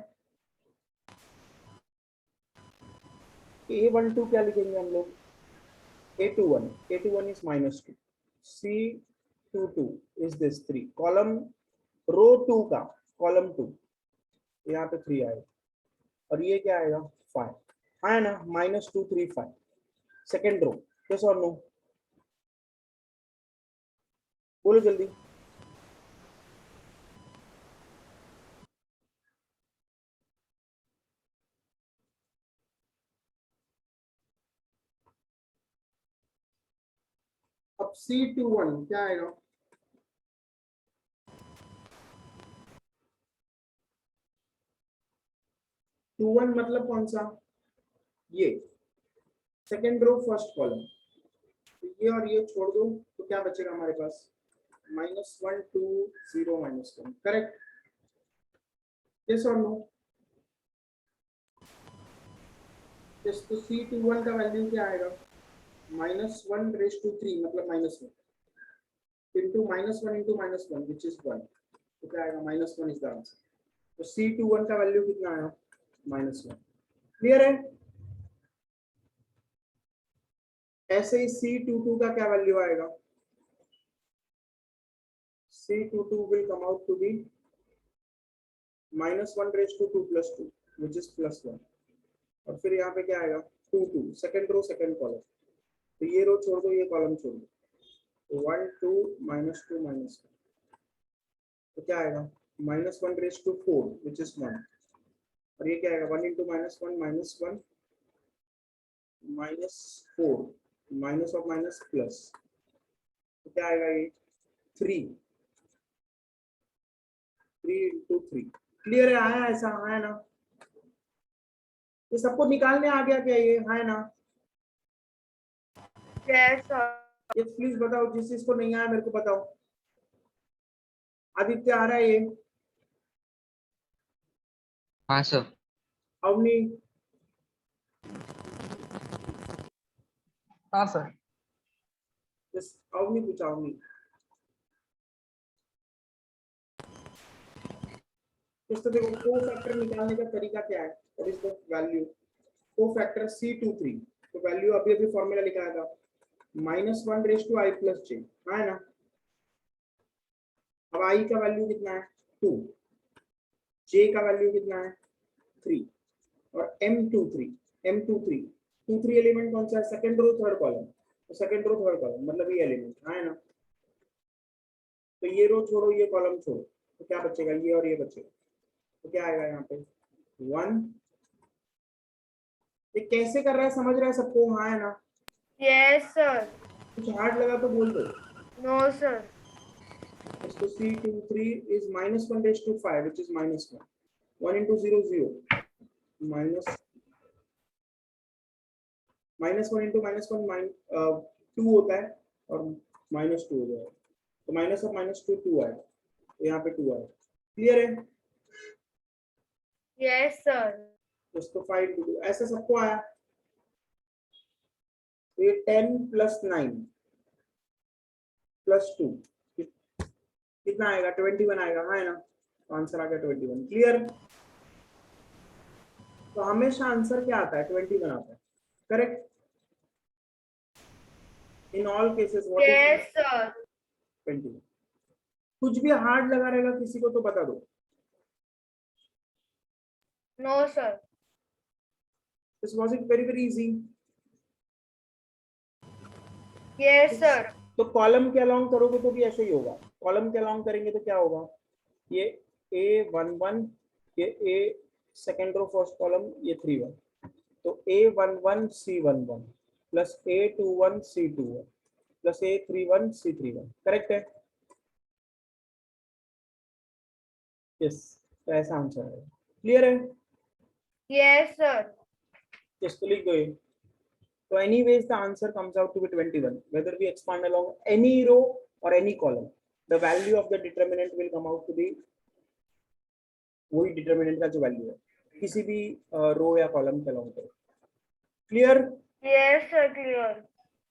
A12 क्या लिखेंगे हम लोग, A21 is -2, C22 is this 3, column row 2 का कॉलम 2 यहाँ पे 3 आएगा, और ये क्या आएगा 5, है ना, -2 3 5 सेकेंड रो। यस और नो, बोलो जल्दी। अब C21 क्या आएगा, टू वन मतलब कौन सा, ये सेकेंड रो फर्स्ट कॉलम, तो ये और ये छोड़ दो तो क्या बचेगा हमारे पास, -1 2 0 -1, करेक्ट। यस और नो, यस। तो C21 का वैल्यू क्या आएगा, -1 3 मतलब -1 इंटू -1 इंटू -1 विच इज 1, तो क्या आएगा -1 इज द आंसर। तो C21 का वैल्यू कितना आया, -1। क्लियर है। ऐसे ही C22 का क्या वैल्यू आएगा, C22 will come out to be -1 + 2 which is +1, और फिर यहाँ पे क्या आएगा 2 2, सेकंड रो सेकंड कॉलम, तो ये रो छोड़ दो ये कॉलम छोड़ दो, तो 1 2 -2 -1, तो क्या आएगा -1 which is 1, और ये क्या आएगा 1 × -1 -1 -4 माइनस और माइनस प्लस, तो क्या आएगा ये 3 3 into 3 क्लियर है? आया ऐसा? है ना? ये सबको निकालने आ गया क्या ये? है ना? Yes, sir. ये प्लीज बताओ, जिस चीज को नहीं आया मेरे को बताओ। आदित्य आ रहा है ये? हाँ सर। अवनी? हाँ सर। अवनी पूछा, अवनी। तो देखो को फैक्टर निकालने का तरीका क्या है? What is the value cofactor C23? तो वैल्यू अभी अभी फॉर्मूला लिखा था, -1 raise to i plus j, है ना? अब i का वैल्यू कितना है? 2, j का वैल्यू कितना है? 3, और M23 एलिमेंट कौन सा है? Second row third column. तो सेकंड रो थर्ड कॉलम मतलब ये एलिमेंट है ना? तो ये रो छोड़ो, ये कॉलम छोड़ो, तो क्या बचेगा? ये और ये बचेगा। तो क्या आएगा यहाँ पे? 1। ये कैसे कर रहा है समझ रहा है सबको? हाँ है ना? Yes, sir. कुछ हार्ड लगा तो बोल दो। No, sir. So C23 is -1 raised to 5, which is -1. 1 into 0 0 minus -1 into -1 2 होता है और -2 हो जाएगा। तो माइनस ऑफ -2 2 आएगा, तो यहाँ पे 2 आएगा। क्लियर है? Yes, sir. इसको 5 to 2 ऐसा सबको आया। तो ये 10 + 9 + 2 कितना आएगा? 21 आएगा, है ना? तो आंसर आ गया 21। क्लियर? तो हमेशा आंसर क्या आता है? 21 आता है। Correct? In all cases what Yes, is sir. 21? कुछ भी हार्ड लगा रहेगा किसी को तो बता दो। No, sir. This was it very very easy. Yes, sir. तो कॉलम के अलोंग करोगे तो भी ऐसे ही होगा। कॉलम के अलोंग करेंगे तो क्या होगा? ये A11, ये A second row first column, ये 3 1। तो A11 C11 plus A21 C21 plus A31 C31। Correct है? यस, तो ऐसा आंसर है। क्लियर है? Yes, sir. यस, तो लिख दो ये। So anyways, the answer comes out to be 21. Whether we expand along any row or any column, the value of the determinant will come out to be वही डिटर्मिनेंट का जो वैल्यू है किसी भी रो या कॉलम के अलोंग करो। Clear? Yes, sir. Clear.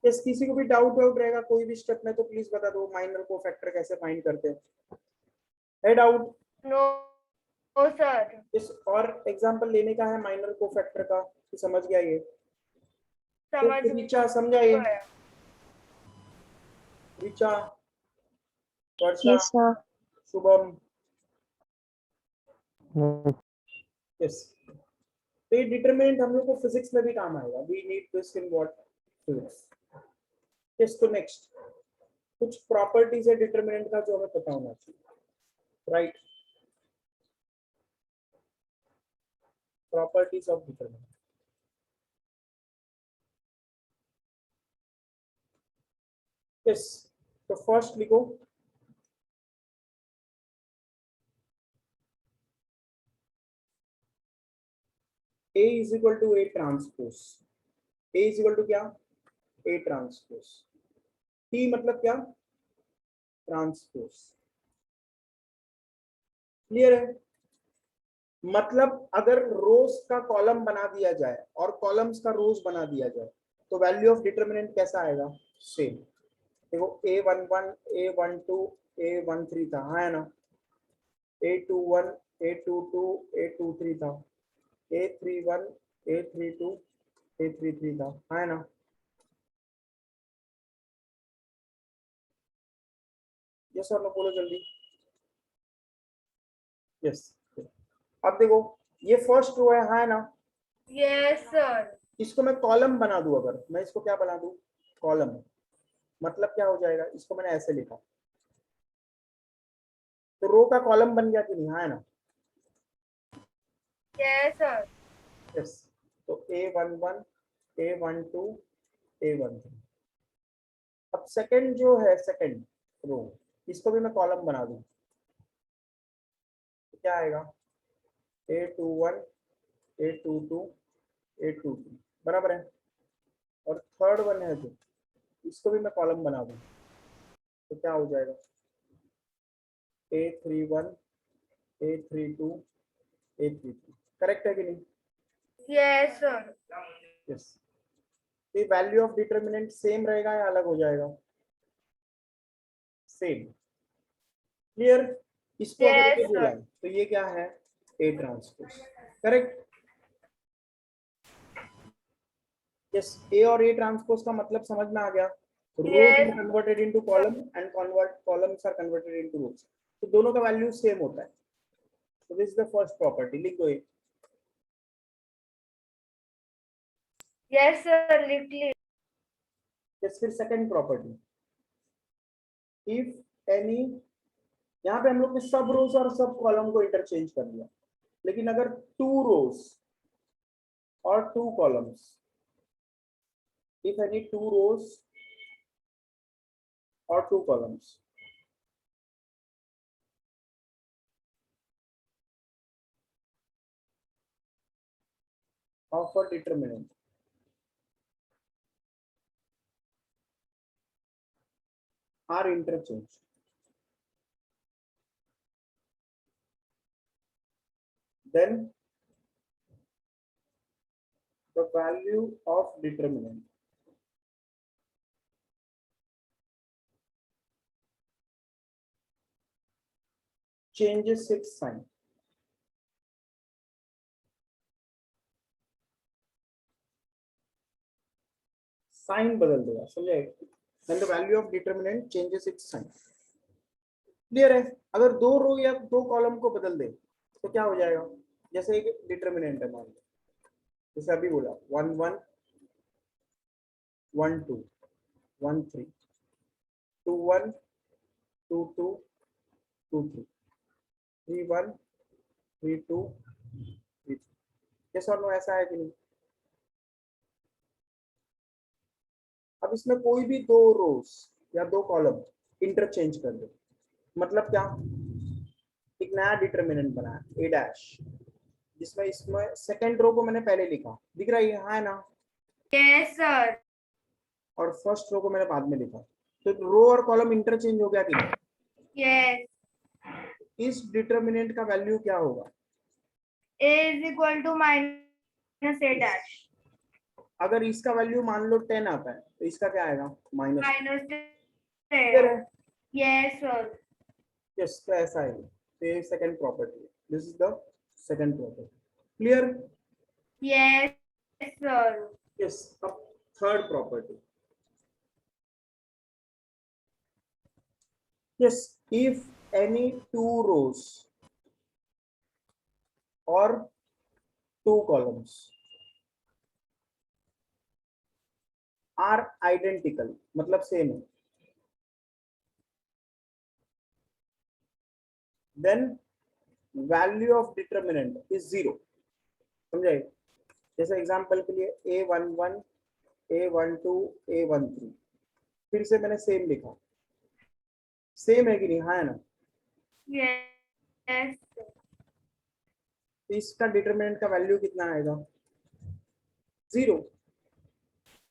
Yes, किसी को भी डाउट रहेगा कोई भी स्टेप में तो प्लीज बता दो। माइनर को फैक्टर कैसे फाइंड करते हैं? है डाउट? No, no, sir. इस और एग्जांपल लेने का है माइनर को फैक्टर का, तो समझ गया ये? समझ ऋचा समझा ये? गया। ऋचा, वर्षा, यस सर। शुभम? यस। तो ये डिटरमिनेंट हम लोग को फिजिक्स में भी काम आएगा। We need this in what? Physics. Yes, तो नेक्स्ट कुछ प्रॉपर्टीज है डिटरमिनेंट का जो हमें पता होना चाहिए, right? Properties of determinant. Yes, तो फर्स्ट लिखो A is equal to A transpose. A is equal to क्या? A transpose. T मतलब क्या? ट्रांसपोज। क्लियर है? मतलब अगर रोज का कॉलम बना दिया जाए और कॉलम्स का रोज बना दिया जाए तो वैल्यू ऑफ डिटरमिनेंट कैसा आएगा? सेम। देखो A11 A12 A13 था, है ना? A21 A22 A23 था, A31 A32 A33 था, है ना? यस और नो बोलो जल्दी। यस। अब देखो ये फर्स्ट रो है ना? Yes, sir. इसको मैं कॉलम बना दूं, अगर मैं इसको क्या बना दूं? कॉलम। मतलब क्या हो जाएगा? इसको मैंने ऐसे लिखा तो रो का कॉलम बन गया कि नहीं? है ना? Yes, sir. यस। तो A11 A12 A13। अब सेकंड जो है, सेकंड रो, इसको भी मैं कॉलम बना दूं। क्या आएगा, A21 A22 A22 बराबर है। और थर्ड वन है जो, इसको भी मैं कॉलम बना दूं तो क्या हो जाएगा, A31 A32 A33। करेक्ट है कि नहीं? Yes, sir. यस। ये वैल्यू ऑफ डिटरमिनेंट सेम रहेगा या अलग हो जाएगा? सेम। क्लियर? इसको अगर Yes, ये बोला sir. है तो ये क्या है, A transpose. Correct? Yes, A और ए ट्रांसपोज का मतलब समझ में आ गया। Rows Yes. Are converted into column and columns are converted into rows, तो दोनों का वैल्यू सेम होता है। तो this is the first property, लिख दो ये। Yes, sir. Literally. यस, फिर सेकंड प्रॉपर्टी, इफ एनी, यहाँ पे हम लोग ने सब रोज और सब कॉलम को इंटरचेंज कर लिया, लेकिन अगर टू रोज और two columns, if any two rows or two columns of a determinant are interchanged, then the value of determinant changes its sign. Sign बदल देगा, समझे? Then the value of determinant changes its sign. Clear है? अगर दो रो या दो कॉलम को बदल दे तो क्या हो जाएगा? जैसे एक डिटरमिनेंट है, मान लो जैसे अभी बोला 1 1 1 2 1 3 2 1 2 2 2 3 3 1 3 2 3। यस और नो, ऐसा है कि नहीं? अब इसमें कोई भी दो रोज या दो कॉलम इंटरचेंज कर दो, मतलब क्या, एक नया डिटरमिनेंट बनाया ए डैश, जिसमें इसमें सेकंड रो को मैंने पहले लिखा, दिख रहा है यहाँ है ना, Yes, sir. और फर्स्ट रो को मैंने बाद में लिखा, तो रो और कॉलम इंटरचेंज हो गया कि नहीं? Yes. इस डिटरमिनेंट का वैल्यू क्या होगा? A is equal to minus A dash. अगर इसका वैल्यू मान लो 10 आता है तो इसका क्या आएगा, माइनस। Minus clear 10. है? Yes, sir. यस, तो ऐसा है, तो ये second property, this is the second property. Clear? Yes, sir. Yes, अब third property, yes, if any two rows or two columns are identical, मतलब सेम है, then value of determinant is zero। समझे? जैसे एग्जांपल के लिए A11 A12 A13, फिर से मैंने सेम लिखा, सेम है कि नहीं? हाँ है ना? Yes, sir. तो इसका डिटरमिनेंट का वैल्यू कितना आएगा? जीरो,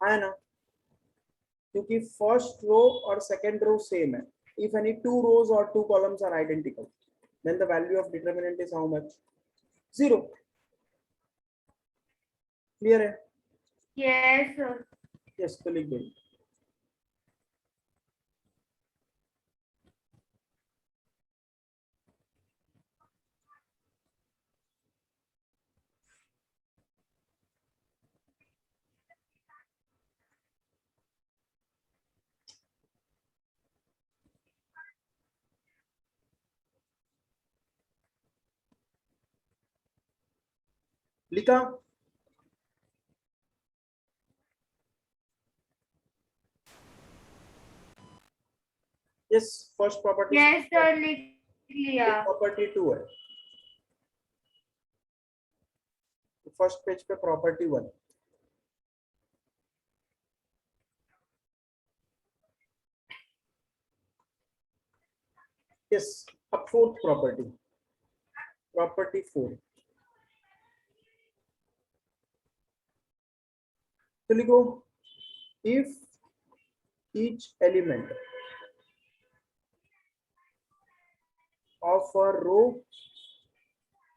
है ना? क्योंकि फर्स्ट रो और सेकंड रो सेम है। इफ एनी टू रोज और two columns are identical, then the value of determinant is how much? Zero. Clear है? Yes, sir. यस, तो लिख देंगे। लिखा? Yes, first property. Yes, sir. लिख लिया. प्रॉपर्टी 2 है, फर्स्ट पेज पे प्रॉपर्टी 1। यस, अब फोर्थ प्रॉपर्टी, प्रॉपर्टी 4, तो लिखो if each element of a row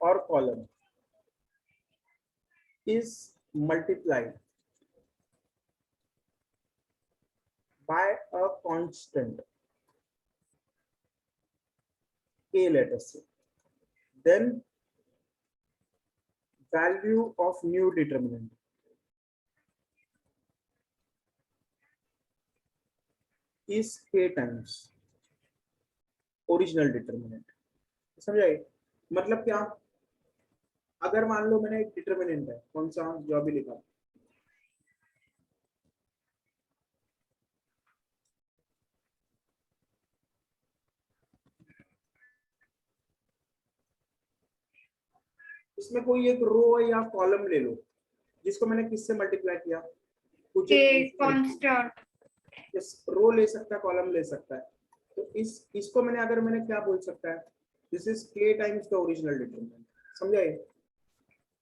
or column is multiplied by a constant k, let us say, then value of new determinant is k times original determinant. समझाइए मतलब क्या, अगर मान लो मैंने एक डिटर्मिनेंट है, कौन सा, जो अभी लिखा, इसमें कोई एक रो या कॉलम ले लो जिसको मैंने किससे मल्टीप्लाई किया, कुछ एक कांस्टेंट, इस रो ले सकता है, कॉलम ले सकता है, तो इसको मैंने क्या बोल सकता है, this is k times the original determinant. समझाइए।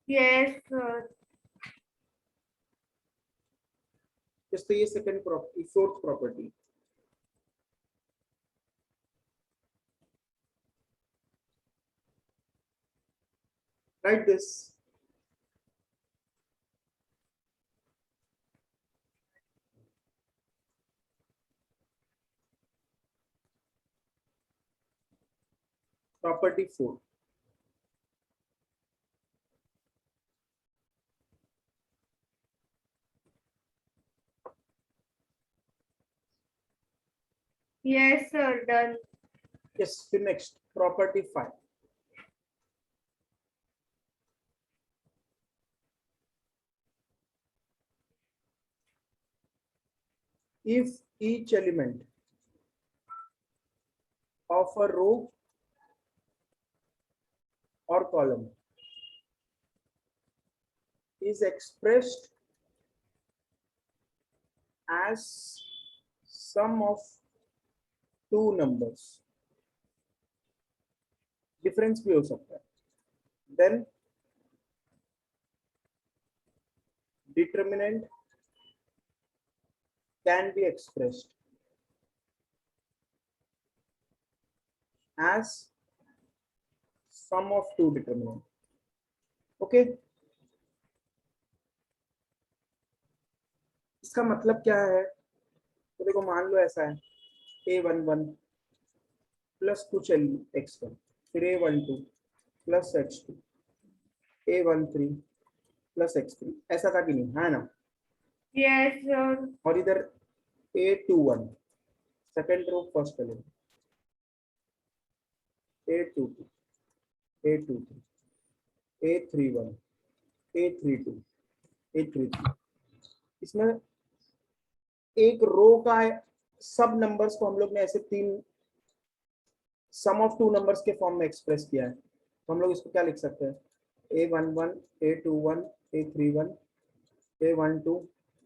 यस सर, तो ये second property, fourth property, right this, property 4, yes sir, done. Yes, फिर next property 5, if each element of a row or column is expressed as sum of two numbers, difference भी हो सकता है, then determinant can be expressed as sum of two determinant। Okay, इसका मतलब क्या है, तो देखो मान लो ऐसा है, a11 प्लस कुछ x1, फिर a12 plus x2, a13 plus x3, ऐसा था कि नहीं, है ना। यस सर, और इधर a21 second row first element, a22 a23 a31 a32 a33, इसमें एक रो का सब नंबर्स को हम लोग ने ऐसे तीन सम ऑफ टू नंबर्स के फॉर्म में एक्सप्रेस किया है, तो हम लोग इसको क्या लिख सकते हैं, a11 a21 a31 a12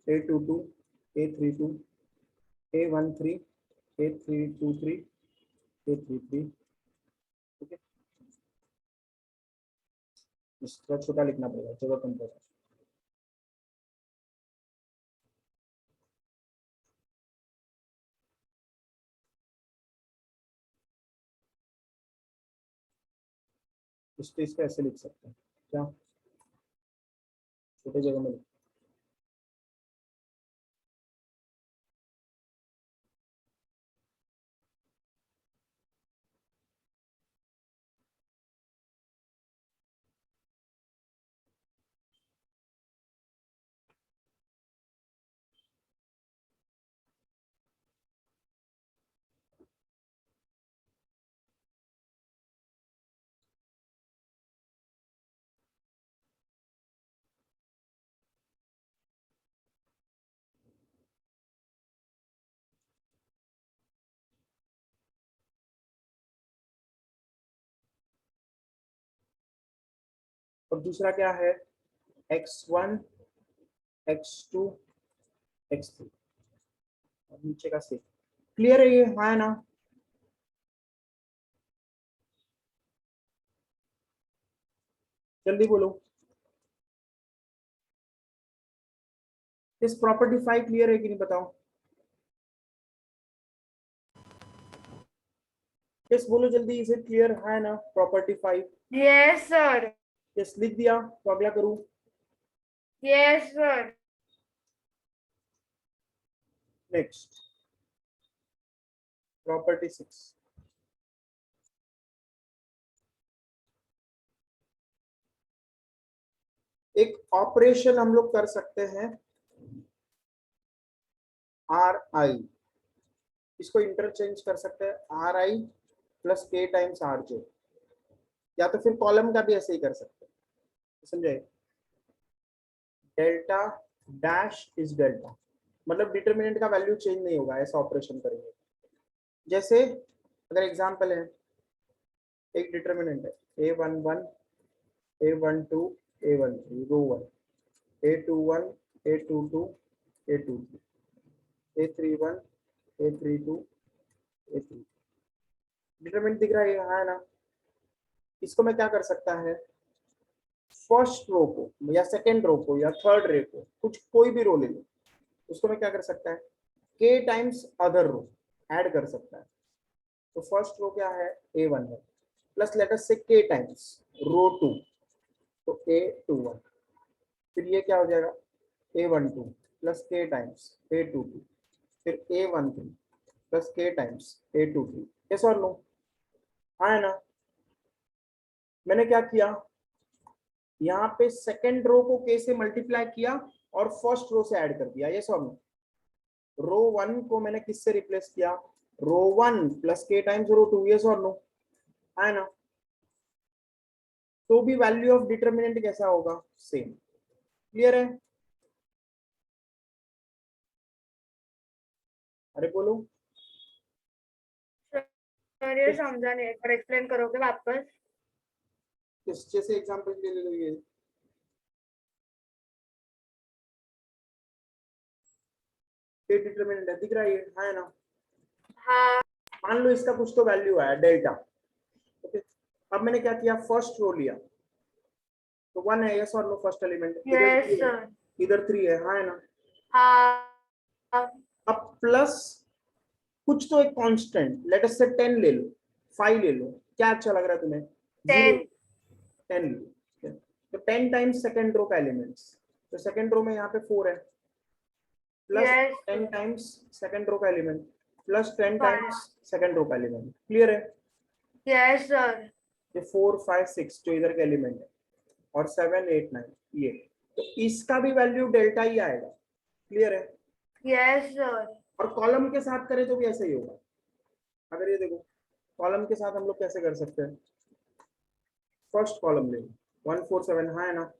a22 a32 a13 a323 a33। ठीक है, इसका छोटा लिखना पड़ेगा, जरूरत कम पड़ेगा। इसको ऐसे लिख सकते हैं, क्या छोटे जगह में लिख, और दूसरा क्या है, x1 x2 x3, और नीचे का सेट। क्लियर है ये, हाँ ना। जल्दी बोलो। इस प्रॉपर्टी 5 क्लियर है कि नहीं बताओ। यस बोलो जल्दी, इसे क्लियर है ना प्रॉपर्टी 5? Yes, sir. यस लिख दिया तो अगला करूं। Yes, sir. Next property 6। एक ऑपरेशन हम लोग कर सकते हैं आर आई, इसको इंटरचेंज कर सकते हैं आर आई प्लस के टाइम्स आर जे, या तो फिर कॉलम का भी ऐसे ही कर सकते हैं, समझे। डेल्टा डैश इज डेल्टा, मतलब डिटर्मिनेंट का वैल्यू चेंज नहीं होगा, ऐसा ऑपरेशन करेंगे। जैसे अगर एग्जांपल है, एक डिटर्मिनेंट है a11 a12 a13 रो 1, a21 a22 a23 a31 a32 a3, determinant दिख रहा है हाँ ना। इसको मैं क्या कर सकता है, फर्स्ट रो को या सेकेंड रो को या थर्ड रो को, कुछ कोई भी रो ले लो, उसको मैं क्या कर सकता है, k टाइम्स अदर रो ऐड कर सकता है। तो फर्स्ट रो क्या है a11 प्लस लेट अस से k टाइम्स रो 2, तो a21, फिर ये क्या हो जाएगा a12 plus k times a22, फिर a13 plus k times a23। Yes और नो, हाँ है ना। मैंने क्या किया, यहाँ पे सेकेंड रो को k से मल्टीप्लाई किया और फर्स्ट रो से ऐड कर दिया। यस और नो, रो 1 को मैंने किससे रिप्लेस किया, रो 1 प्लस k टाइम्स रो 2। यस और नो, है ना। तो भी वैल्यू ऑफ डिटर्मिनेंट कैसा होगा, सेम। क्लियर है, अरे बोलो। सर ये समझा नहीं, पर एक्सप्लेन करोगे वापस? किस जैसे एग्जांपल ले लो, ये डिटर्मिनेंट है, दिख रहा है ना। हाँ। मान लो इसका कुछ तो वैल्यू आया डेल्टा, ओके। अब मैंने क्या किया, फर्स्ट रो लिया, तो 1 है, यस और no, first element Yes, sir. इधर 3 है, हाँ है ना। हाँ। अब प्लस कुछ तो एक कांस्टेंट, लेट अस से 10 ले लो, 5 ले लो, क्या अच्छा लग रहा है तुम्हें, 0, 10. 10 लो। तो 10 टाइम्स सेकंड रो का एलिमेंट्स, तो सेकंड रो में यहाँ पे 4 है, plus Yes. 10 times second row का element plus 10 Fine. Times second row का एलिमेंट। क्लियर है, Yes, sir. ये 4 5 6 जो इधर के एलिमेंट है, और 7 8 9 ये, तो इसका भी वैल्यू डेल्टा ही आएगा। क्लियर है, Yes, sir. और कॉलम के साथ करें तो भी ऐसा ही होगा। अगर ये देखो, कॉलम के साथ हम लोग कैसे कर सकते हैं, फर्स्ट कॉलम ले लो 1 4 7, हाँ है ना,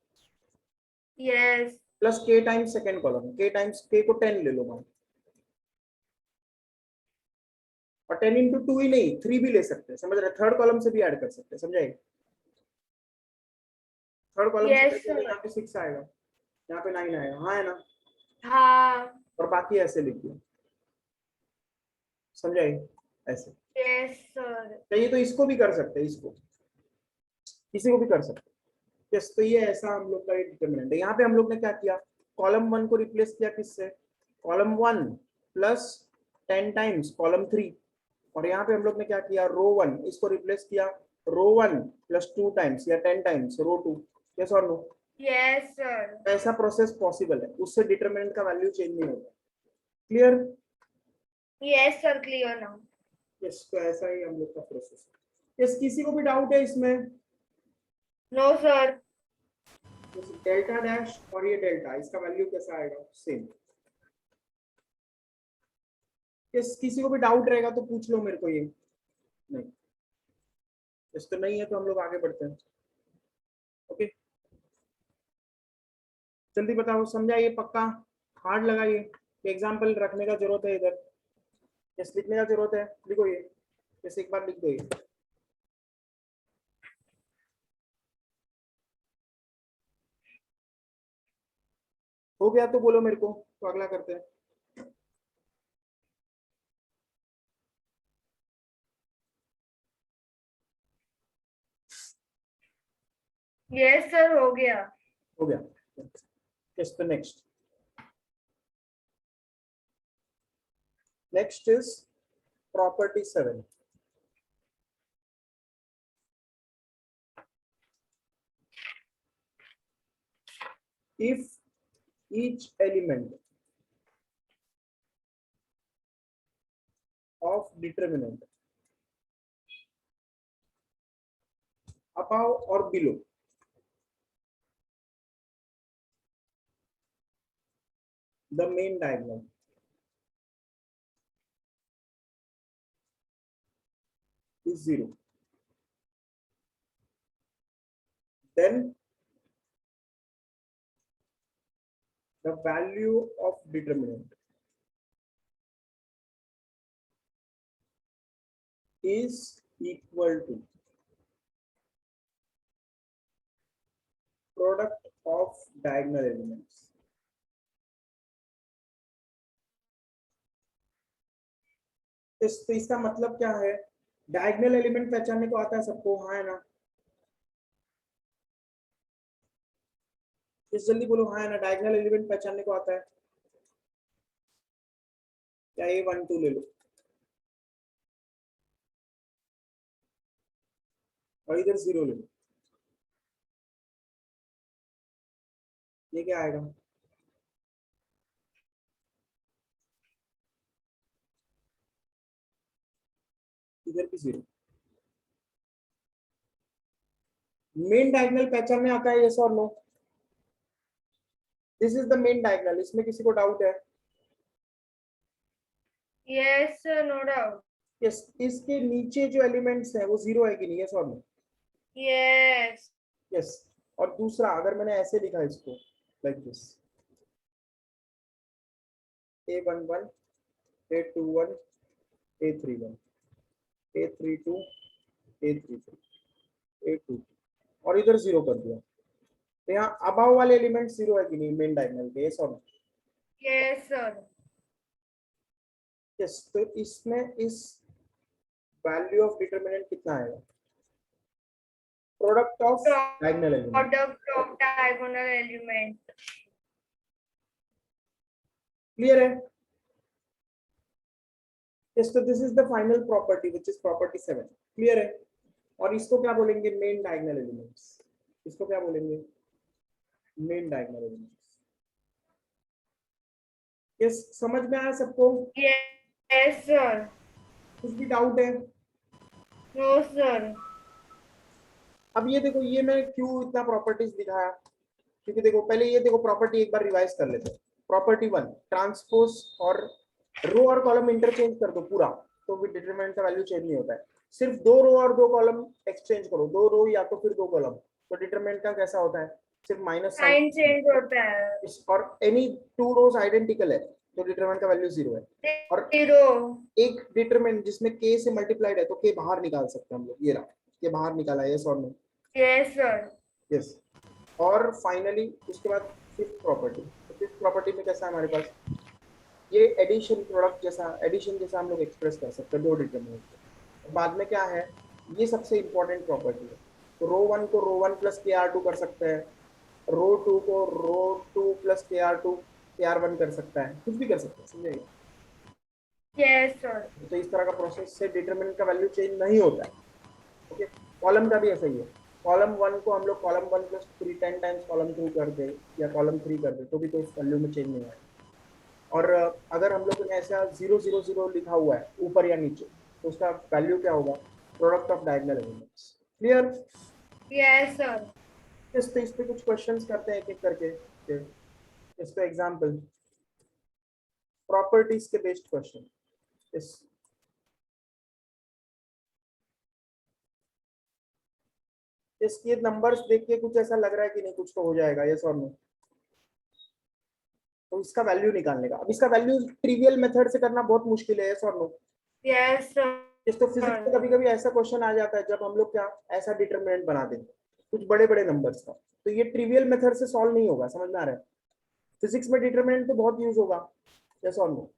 Yes. Plus k times second column, k times k को 10 ले लो मान, और 10 इंटू 2 ही नहीं 3 भी ले सकते हैं, समझ रहे, थर्ड कॉलम से भी ऐड कर सकते हैं, समझाइए। थर्ड कॉलम से Yes, करेंगे तो sir. यहाँ पे 6 आएगा, यहाँ पे 9 आएगा, हाँ है ना, हाँ. और बाकी ऐसे लिख दिया, समझाइए ऐसे। Yes, sir. चाहिए तो इसको भी कर सकते हैं, इसको किसी को भी कर सकते हैं। यस, तो ये ऐसा हम लोग का एक डिटरमिनेंट है। यहाँ पे हम लोग ने क्या किया, कॉलम 1 को रिप्लेस किया किससे, कॉलम 1 प्लस 10 टाइम्स कॉलम 3, और यहाँ पे हम लोग ने क्या किया, रो 1 इसको रिप्लेस किया रो 1 प्लस 2 टाइम्स या 10 टाइम्स रो 2। यस और नो, Yes, sir. ऐसा प्रोसेस पॉसिबल है, उससे डिटरमिनेंट का वैल्यू चेंज नहीं होता। Clear, Yes, sir. Clear now. Yes, तो ऐसा ही हम लोग का प्रोसेस है। यस, किसी को भी डाउट है इसमें, No, sir. डेल्टा डैश और ये डेल्टा, इसका वैल्यू कैसा आएगा, सेम। यस, किसी को भी डाउट रहेगा तो पूछ लो मेरे को, ये नहीं, यस तो नहीं है तो हम लोग आगे बढ़ते हैं। ओके, जल्दी बताओ, समझा ये पक्का, हार्ड लगा ये, एग्जाम्पल रखने का जरूरत है इधर, यस लिखने का जरूरत है, लिखो ये, यस एक बार लिख दो ये। हो गया तो बोलो मेरे को, तो अगला करते हैं। Yes sir, हो गया. हो गया. Yes, the next is property 7. If each element of determinant above or below the main diagonal is 0, then the value of determinant is equal to product of diagonal elements. तो इसका मतलब क्या है? डायगोनल एलिमेंट पहचानने को आता है सबको, हाँ है ना? इस जल्दी बोलो हाँ है ना? डायगोनल एलिमेंट पहचानने को आता है क्या? A12 ले लो और इधर 0 ले लो, ये क्या आएगा? इधर भी 0. मेन डायगोनल पहचानने आता है, यस और no? This is the main diagonal. इसमें किसी को डाउट है? Yes sir, no doubt. Yes. इसके नीचे जो एलिमेंट्स हैं वो 0 है कि नहीं, यस और नो? Yes. यस. और दूसरा, अगर मैंने ऐसे लिखा इसको like this, A11, A21, A31, A32, A33, A22 और इधर 0 कर दिया, तो यहाँ अबाव वाले एलिमेंट 0 है कि नहीं मेन डायगोनल के, यस और नो? Yes sir. यस. तो इसमें इस वैल्यू ऑफ डिटरमिनेंट कितना आएगा? Product of diagonal element. Product of diagonal element. Clear है? यस. तो this is the final property which is property 7. Clear है? और इसको क्या बोलेंगे? Main diagonal elements. इसको क्या बोलेंगे? Main diagonal elements. यस. समझ में आया सबको? Yes sir. कुछ भी डाउट है? No sir. अब ये देखो, ये मैं क्यों इतना प्रॉपर्टीज दिखाया, क्योंकि देखो पहले ये देखो प्रॉपर्टी एक बार रिवाइज कर लेते हैं. प्रॉपर्टी 1, ट्रांसपोज और रो और कॉलम इंटरचेंज कर दो पूरा, तो भी डिटरमिनेंट का वैल्यू चेंज नहीं होता है. सिर्फ 2 रो और 2 कॉलम एक्सचेंज करो, 2 रो या तो फिर 2 कॉलम, तो डिटरमिनेंट का कैसा होता है? सिर्फ माइनस साइन चेंज होता है. और एनी 2 रोज आइडेंटिकल है तो डिटरमिनेंट का वैल्यू 0 है. और 0. एक डिटरमिनेंट जिसमें k से मल्टीप्लाइड है तो k बाहर निकाल सकते हैं हम लोग. ये रहा, ये बाहर निकाला है, यस और नो? Yes sir. यस. और फाइनली उसके बाद फिफ्थ प्रॉपर्टी. तो फिफ्थ प्रॉपर्टी में कैसा है हमारे पास? ये एडिशन प्रोडक्ट जैसा, एडिशन जैसा हम लोग एक्सप्रेस कर सकते हैं 2 डिटरमिनेंट. बाद में क्या है, ये सबसे इंपॉर्टेंट प्रॉपर्टी है. तो रो 1 को रो 1 प्लस KR2 कर सकते हैं, रो 2 को रो 2 प्लस KR2 KR1 कर सकता है, कुछ भी कर सकते हैं, समझिए? Yes sir. तो इस तरह का प्रोसेस से डिटरमिनेंट का वैल्यू चेंज नहीं होता है. ओके. कॉलम का भी ऐसा ही है. कॉलम 1 को हम लोग कॉलम 1 प्लस 3 10 टाइम्स कॉलम 2 कर दे या कॉलम 3 कर दे तो भी कोई वैल्यू में चेंज नहीं आएगा. और अगर हम लोग ने ऐसा 0 0 0 लिखा हुआ है ऊपर या नीचे, तो उसका वैल्यू क्या होगा? Product of diagonal elements. Clear? Yes sir. इस पे कुछ क्वेश्चंस करते हैं एक एक करके. इस पे एग्जांपल प्रॉपर्टीज के बेस्ड क्वेश्चन. इसके नंबर्स देख के कुछ ऐसा लग रहा है कि नहीं कुछ तो हो जाएगा, यस और नो? तो इसका वैल्यू निकालने का, अब इसका वैल्यू ट्रिवियल मेथड से करना बहुत मुश्किल है, यस और नो? Yes sir. तो फिजिक्स में कभी कभी ऐसा क्वेश्चन आ जाता है जब हम लोग क्या ऐसा डिटरमिनेंट बना दें कुछ बड़े बड़े नंबर्स का, तो ये ट्रिवियल मेथड से सॉल्व नहीं होगा. समझ में आ रहा है? फिजिक्स में डिटरमिनेंट तो बहुत यूज होगा, यस और नो?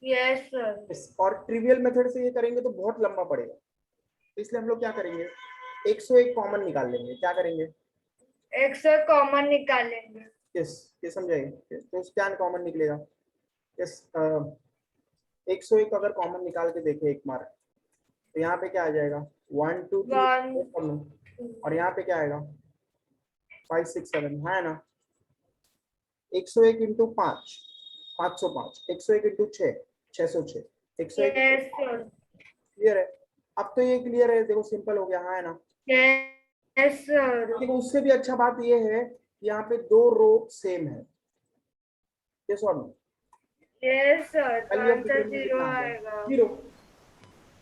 Yes sir. और ट्रिवियल मेथड से ये करेंगे तो बहुत लंबा पड़ेगा. तो इसलिए हम लोग क्या करेंगे, 101 कॉमन निकाल लेंगे. क्या करेंगे? एक से कॉमन निकालेंगे। यस, ये समझाइए, तो क्या कॉमन निकलेगा? यस, 101 अगर कॉमन निकाल के देखे एक बार, तो यहाँ पे क्या आ जाएगा? 1 2 वन 3 और यहाँ पे क्या आएगा? 5 6 7, है ना? 101 into 5 505, 101 into 6 606, 101। Yes sir, clear है? अब तो ये क्लियर है, देखो सिंपल हो गया, हाँ है ना? यस सर, देखो उससे भी अच्छा बात ये है कि यहाँ पे 2 रो सेम है। यस और नो? यस सर, तो वैल्यू ऑफ आंसर डिटरमिनेंट 0 कितना आ गया? आएगा। 0।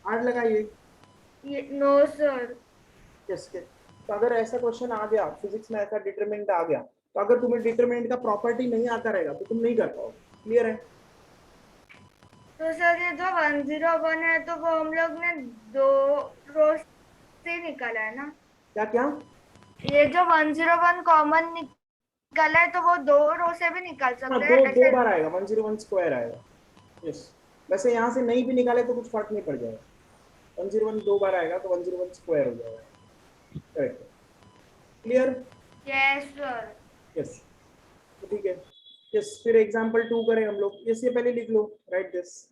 आठ लगाइए। नो सर, यस के, तो अगर ऐसा क्वेश्चन आ गया फिजिक्स में, ऐसा डिटरमिनेंट आ गया, तो अगर तुम्हें डिटरमिनेंट का प्रॉपर्टी नहीं आता रहेगा तो तुम नहीं कर पाओगे। क्लियर है? तो सर ये जो 101 है तो वो हम लोग ने 2 रो से निकाला है ना? क्या क्या? ये जो 101 कॉमन निकाला है तो वो 2 रो से भी निकाल हाँ, सकते हैं दो ऐसे। बार आएगा, 101 स्क्वायर आएगा। यस, वैसे यहाँ से नहीं भी निकाले तो कुछ फर्क नहीं पड़ जाएगा। 101 2 बार आएगा तो 101 स्क्वायर हो जाएगा। Correct? Clear? Yes sir, yes, तो ठीक है। यस, फिर एग्जांपल 2 करें हम लोग। इससे पहले लिख लो, राइट दिस।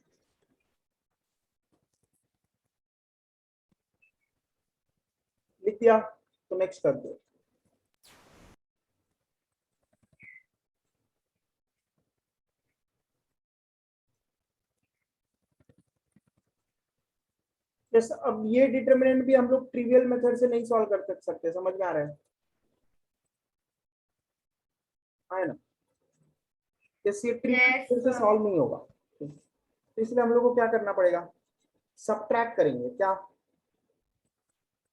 लिख दिया तो नेक्स्ट कर दो। यस, अब ये डिटरमिनेंट भी हम लोग ट्रिवियल मेथड से नहीं सॉल्व कर सकते, समझ में आ रहा है? हाँ है ना? यस, ये ट्रिवियल यस मेथड से सर, सॉल्व नहीं होगा, तो इसलिए हम लोग को क्या करना पड़ेगा? सबट्रैक्ट करेंगे। क्या?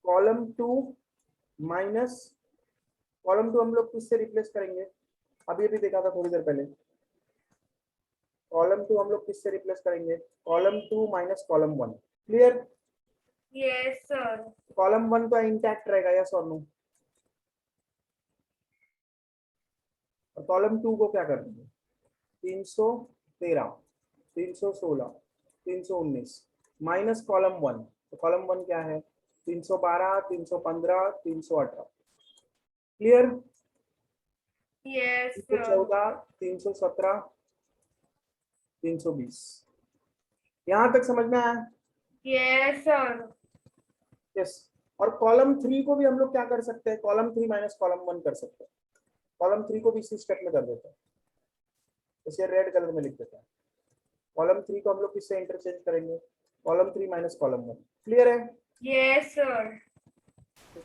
कॉलम 2 माइनस कॉलम 2 हम लोग किससे रिप्लेस करेंगे? अभी अभी देखा था थोड़ी देर पहले। कॉलम 2 हम लोग किससे रिप्लेस करेंगे? Column 2 minus column 1। Clear? Yes sir, column 1 तो इंटैक्ट रहेगा, यस और नो? और कॉलम 2 को क्या करेंगे? 313 316 319 माइनस कॉलम 1। तो कॉलम 1 क्या है? 312 315 318। क्लियर? Yes sir, 314 317 320। यहां तक समझ में आया? Yes sir, yes. और कॉलम 3 को भी हम लोग क्या कर सकते हैं? कॉलम 3 माइनस कॉलम 1 कर सकते हैं। कॉलम 3 को भी इसी स्टेप में कर देते हैं, इसे रेड कलर में लिख देते हैं। कॉलम 3 को हम लोग किससे इंटरचेंज करेंगे? Column 3 minus column 1। क्लियर है? यस सर,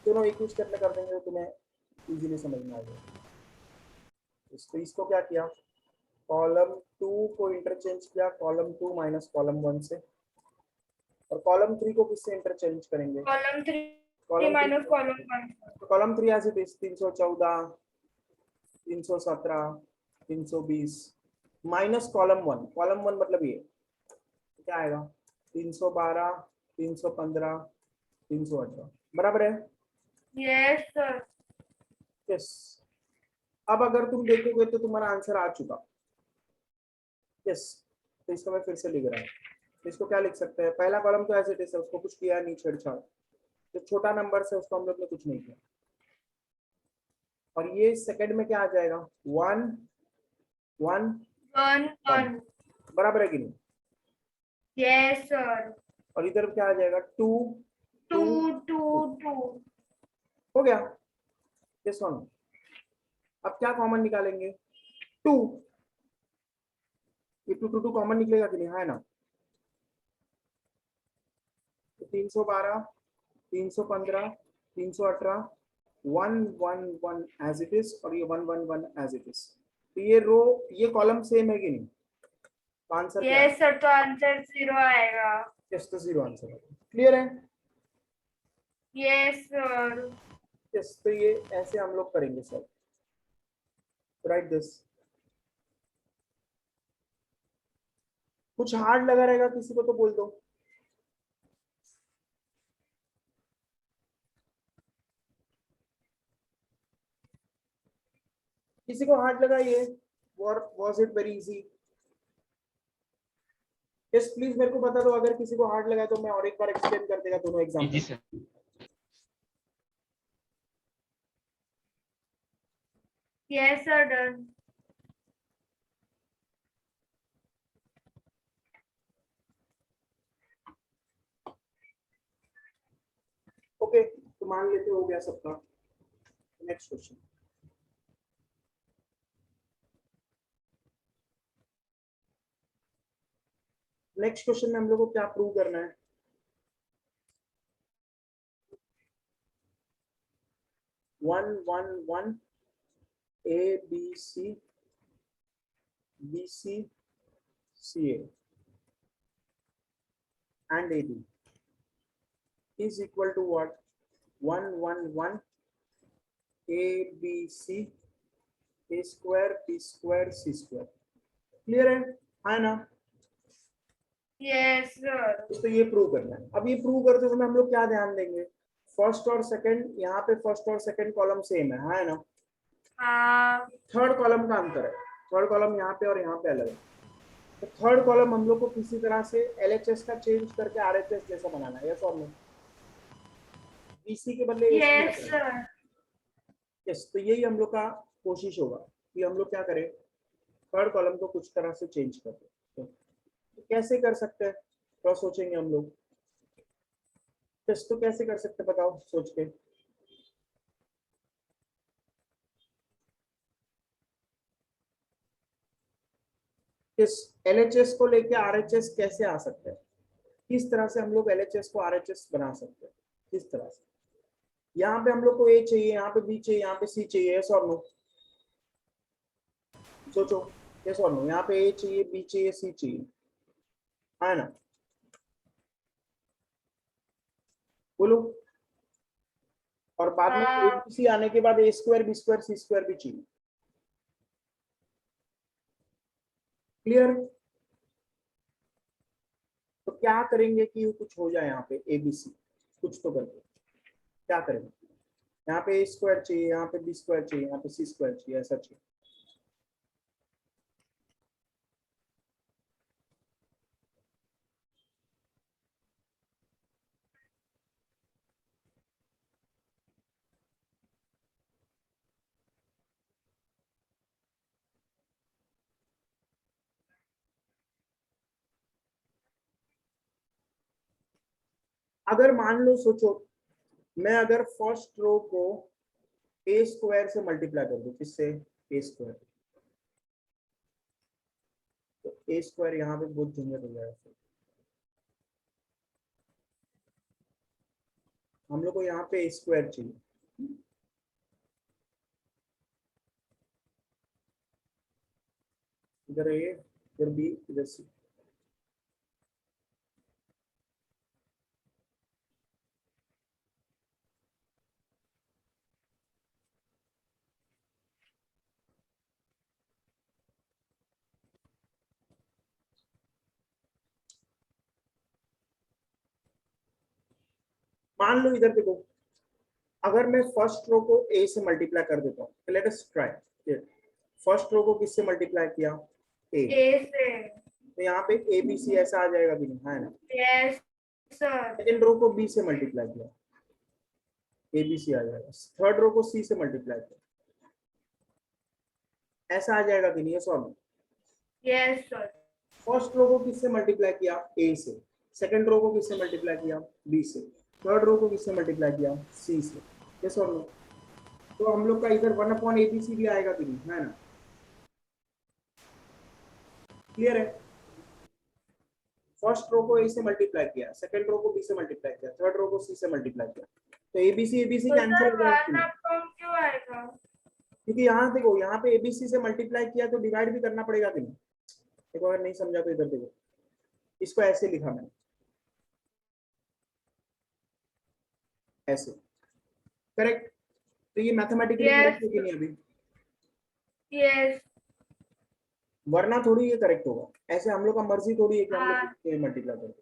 दोनों एक ही स्टेप में कर देंगे तो तुम्हें इजीली समझ में आ जाएगा। इसको क्या किया? कॉलम 2 को इंटरचेंज किया कॉलम 2 माइनस कॉलम 1 से, और कॉलम 3 को किससे इंटरचेंज करेंगे? Column 3 column 3 minus column 1। तो कॉलम 3 ऐसे 314 317 320 माइनस कॉलम 1। कॉलम 1 मतलब ये क्या आएगा? 312 315 318। बराबर है? Yes sir, yes. अब अगर तुम देखोगे तो तुम्हारा आंसर आ चुका। यस, तो इसको मैं फिर से लिख रहा हूँ। इसको क्या लिख सकते हैं? पहला कॉलम तो ऐसे है, उसको कुछ किया नहीं, छेड़छाड़। जो छोटा नंबर है उसको हम लोग ने कुछ नहीं किया। और ये सेकंड में क्या आ जाएगा? 1 1 1 1। 1। बराबर है कि नहीं? यस सर, और इधर क्या आ जाएगा? 2 2 2। 2 2। हो गया? Yes one. अब क्या कॉमन निकालेंगे? 2। ये 2 2 2 कॉमन निकलेगा कि नहीं? है ना? तो 312 315 318 111 एज इट इज, और ये 111 एज इट इज। तो ये रो, ये कॉलम सेम है कि नहीं? तो आंसर क्या है? यस सर, तो आंसर 0 आएगा। यस, तो 0 आंसर है। क्लियर है? यस सर, यस, तो ये ऐसे हम लोग करेंगे सर। Right this. कुछ हार्ड लगा रहेगा किसी को तो बोल दो। किसी को हार्ड लगा ये? was it very easy? Yes, please मेरे को बता दो अगर किसी को हार्ड लगा तो मैं और एक बार एक्सप्लेन कर देगा दोनों जी जी एग्जांपल। सर। किसी को हार्ड लगा तो मैं और एक बार एक्सप्लेन कर देगा दोनों एग्जांपल। जी sir. Yes, sir, done. Okay, तो मान लेते हो गया सबका। Next question. नेक्स्ट क्वेश्चन में हम लोग को क्या प्रूव करना है? 1 1 1 A B C B C C A and A B is equal to what? 1 1 1 A B C A square B square C square। Clear है ना? Yes, sir. तो ये प्रूव करना है। अब ये प्रूव करते समय हम लोग क्या ध्यान देंगे? फर्स्ट और सेकंड, यहाँ पे फर्स्ट और सेकंड कॉलम सेम है ना? हाँ। थर्ड कॉलम का अंतर है। थर्ड कॉलम यहाँ पे और यहाँ पे अलग है। तो थर्ड कॉलम हम लोग को किसी तरह से LHS का चेंज करके RHS जैसा बनाना है। यस और नो? BC के बदले Yes, sir. यस, तो यही हम लोग का कोशिश होगा कि हम लोग क्या करें, थर्ड कॉलम को कुछ तरह से चेंज कर दें। तो कैसे कर सकते हैं, थोड़ा सोचेंगे हम लोग। टेस्ट तो कैसे कर सकते हैं बताओ सोच के। इस LHS को लेके RHS कैसे आ सकते हैं, किस तरह से हम लोग LHS को RHS बना सकते हैं, किस तरह से। यहाँ पे हम लोग को A चाहिए, यहाँ पे B चाहिए, यहाँ पे C चाहिए। यस और नो? सोचो। यस और नो? यहाँ पे A चाहिए, B चाहिए, C चाहिए, है ना? बोलो। और बाद में ABC आने के बाद A square B square C square भी चाहिए। क्लियर? तो क्या करेंगे कि कुछ हो जाए यहाँ पे ABC, कुछ तो करके क्या करेंगे? यहाँ पे A स्क्वायर चाहिए, यहाँ पे B स्क्वायर चाहिए, यहाँ पे C स्क्वायर चाहिए, ऐसा चाहिए। अगर मान लो, सोचो, मैं अगर फर्स्ट रो को A स्क्वायर से मल्टीप्लाई कर दूं, किससे? A square. तो A स्क्वायर यहाँ पे बहुत झंझट हो जाएगा। हम लोग को यहाँ पे A स्क्वायर चाहिए। इधर A, इधर B, इधर C। मान लो इधर देखो, अगर मैं फर्स्ट रो को A से मल्टीप्लाई कर देता हूँ, let us try. First row को किससे मल्टीप्लाई किया? A। A से। तो यहाँ पे ABC ऐसा आ जाएगा कि नहीं, है ना? Yes, sir. सेकंड रो को B से मल्टीप्लाई किया, ABC आ जाएगा। थर्ड रो को C से मल्टीप्लाई किया, ऐसा आ जाएगा कि नहीं? ये solve. Yes, sir. First row को किससे मल्टीप्लाई किया? A से। सेकंड रो को किससे मल्टीप्लाई किया? B से। थर्ड रो को किससे मल्टीप्लाई किया? C से। ये सॉल्व। तो हम लोग का इधर 1/ABC भी आएगा कि नहीं, है ना? क्लियर है? फर्स्ट रो को A से मल्टीप्लाई किया, सेकंड रो को B से मल्टीप्लाई किया, थर्ड रो को C से मल्टीप्लाई किया, तो ABC तो कैंसिल सर हो जाएगा कि 1 नहीं? अपॉन क्यों आएगा? क्योंकि यहाँ देखो, यहाँ पे ABC से मल्टीप्लाई किया तो डिवाइड भी करना पड़ेगा कि नहीं? देखो, अगर नहीं समझा तो इधर देखो, इसको ऐसे लिखा मैंने, ऐसे। करेक्ट? तो ये मैथमेटिकली करेक्ट है कि नहीं अभी? Yes. वरना थोड़ी ये करेक्ट होगा। ऐसे हम लोग का मर्जी थोड़ी है कि हम हाँ। लोग मल्टीप्लाई करें।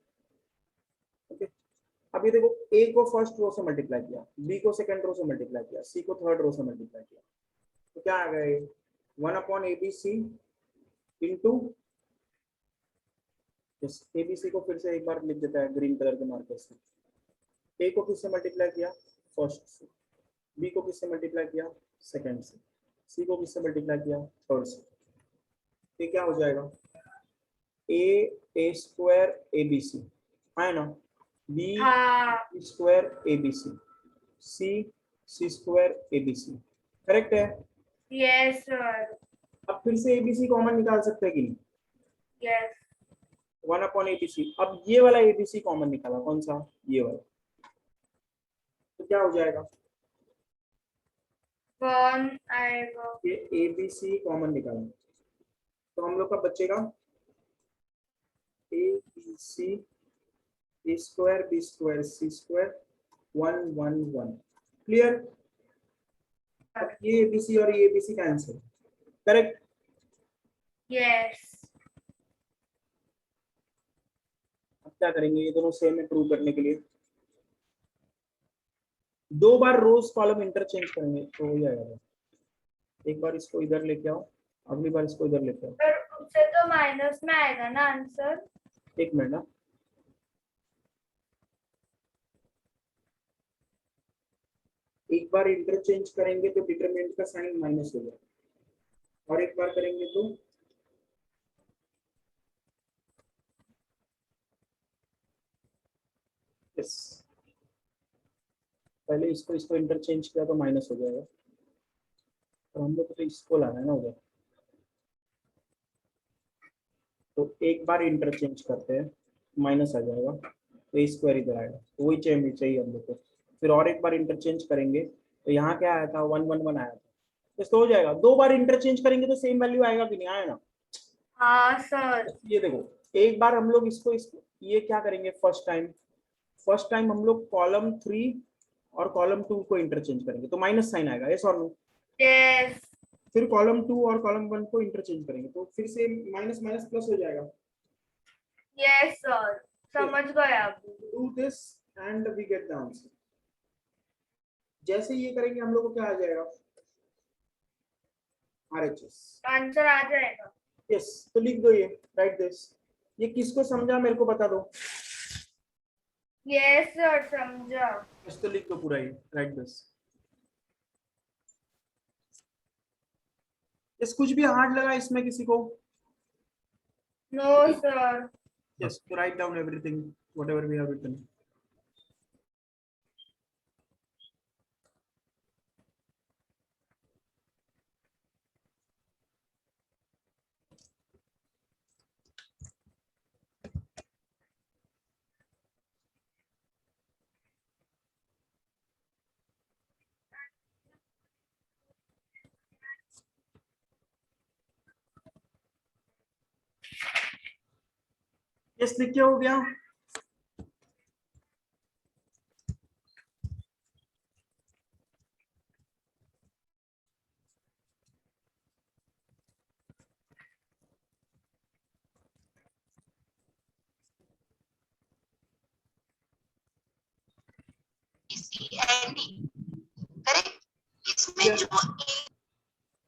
ओके, अब ये देखो, A को फर्स्ट रो से मल्टीप्लाई किया, B को सेकंड रो से मल्टीप्लाई किया, C को थर्ड रो से मल्टीप्लाई किया, तो क्या आ गया? 1/ABC इंटू, ABC को फिर से एक बार लिख देता है ग्रीन कलर के मार्कर से। A को किससे मल्टीप्लाई किया? फर्स्ट से। B को किससे मल्टीप्लाई किया? सेकंड से। सी को किससे मल्टीप्लाई किया, थर्ड से, ये क्या हो जाएगा, ए स्क्वायर ए बी सी है ना, बी हाँ square A B C square A B C, correct है। Yes sir. अब फिर से एबीसी कॉमन निकाल सकते हैं कि नहीं, यस 1/ABC। अब ये वाला एबीसी कॉमन निकाला, कौन सा, ये वाला, तो क्या हो जाएगा, 1 आएगा। ये एबीसी कॉमन निकाला, तो हम लोग का बचेगा A B C A square B square C square 1 1 1, clear. अब ये एबीसी और ये एबीसी कैंसिल, करेक्ट। यस अब क्या करेंगे, ये दोनों सेम है प्रूव करने के लिए, दो बार रोज कॉलम इंटरचेंज करेंगे तो हो जाएगा। एक बार इसको इधर लेके आओ, अगली बार इसको इधर लेके आओ, पर उससे तो माइनस में आएगा ना आंसर। एक मिनट ना, एक बार इंटरचेंज करेंगे तो डिटरमिनेंट का साइन माइनस हो जाएगा, और एक बार करेंगे तो यस, पहले इसको इंटरचेंज किया तो माइनस हो जाएगा, और हम लोग को तो इसको लाना है ना उधर, तो एक बार इंटरचेंज करते हैं माइनस आ जाएगा, तो ए स्क्वायर इधर आएगा, तो वही चाहिए हम लोग को। फिर और एक बार इंटरचेंज करेंगे तो यहाँ क्या आया था, 1 1 1 आया था, तो हो जाएगा। दो बार इंटरचेंज करेंगे तो सेम वैल्यू आएगा कि नहीं, आया ना। हाँ सर। ये देखो, एक बार हम लोग इसको ये क्या करेंगे, फर्स्ट टाइम हम लोग कॉलम 3 और कॉलम 2 को इंटरचेंज करेंगे तो माइनस साइन आएगा, यस और नो। यस फिर कॉलम 2 और कॉलम 1 को इंटरचेंज करेंगे तो फिर से माइनस माइनस प्लस हो जाएगा। यस सर, समझ गए आप। Do this and we get the answer. जैसे ये करेंगे हम लोग को क्या आ जाएगा, RHS, आंसर आ जाएगा। यस। तो लिख दो ये, राइट दिस। ये किसको समझा मेरे को बता दो। यस सर समझा। बस तो लिख दो पूरा ये, राइट दिस। इस कुछ भी हार्ड लगा इसमें किसी को? No sir. यस, तो write down everything whatever we have written. Yes, लिख के हो गया।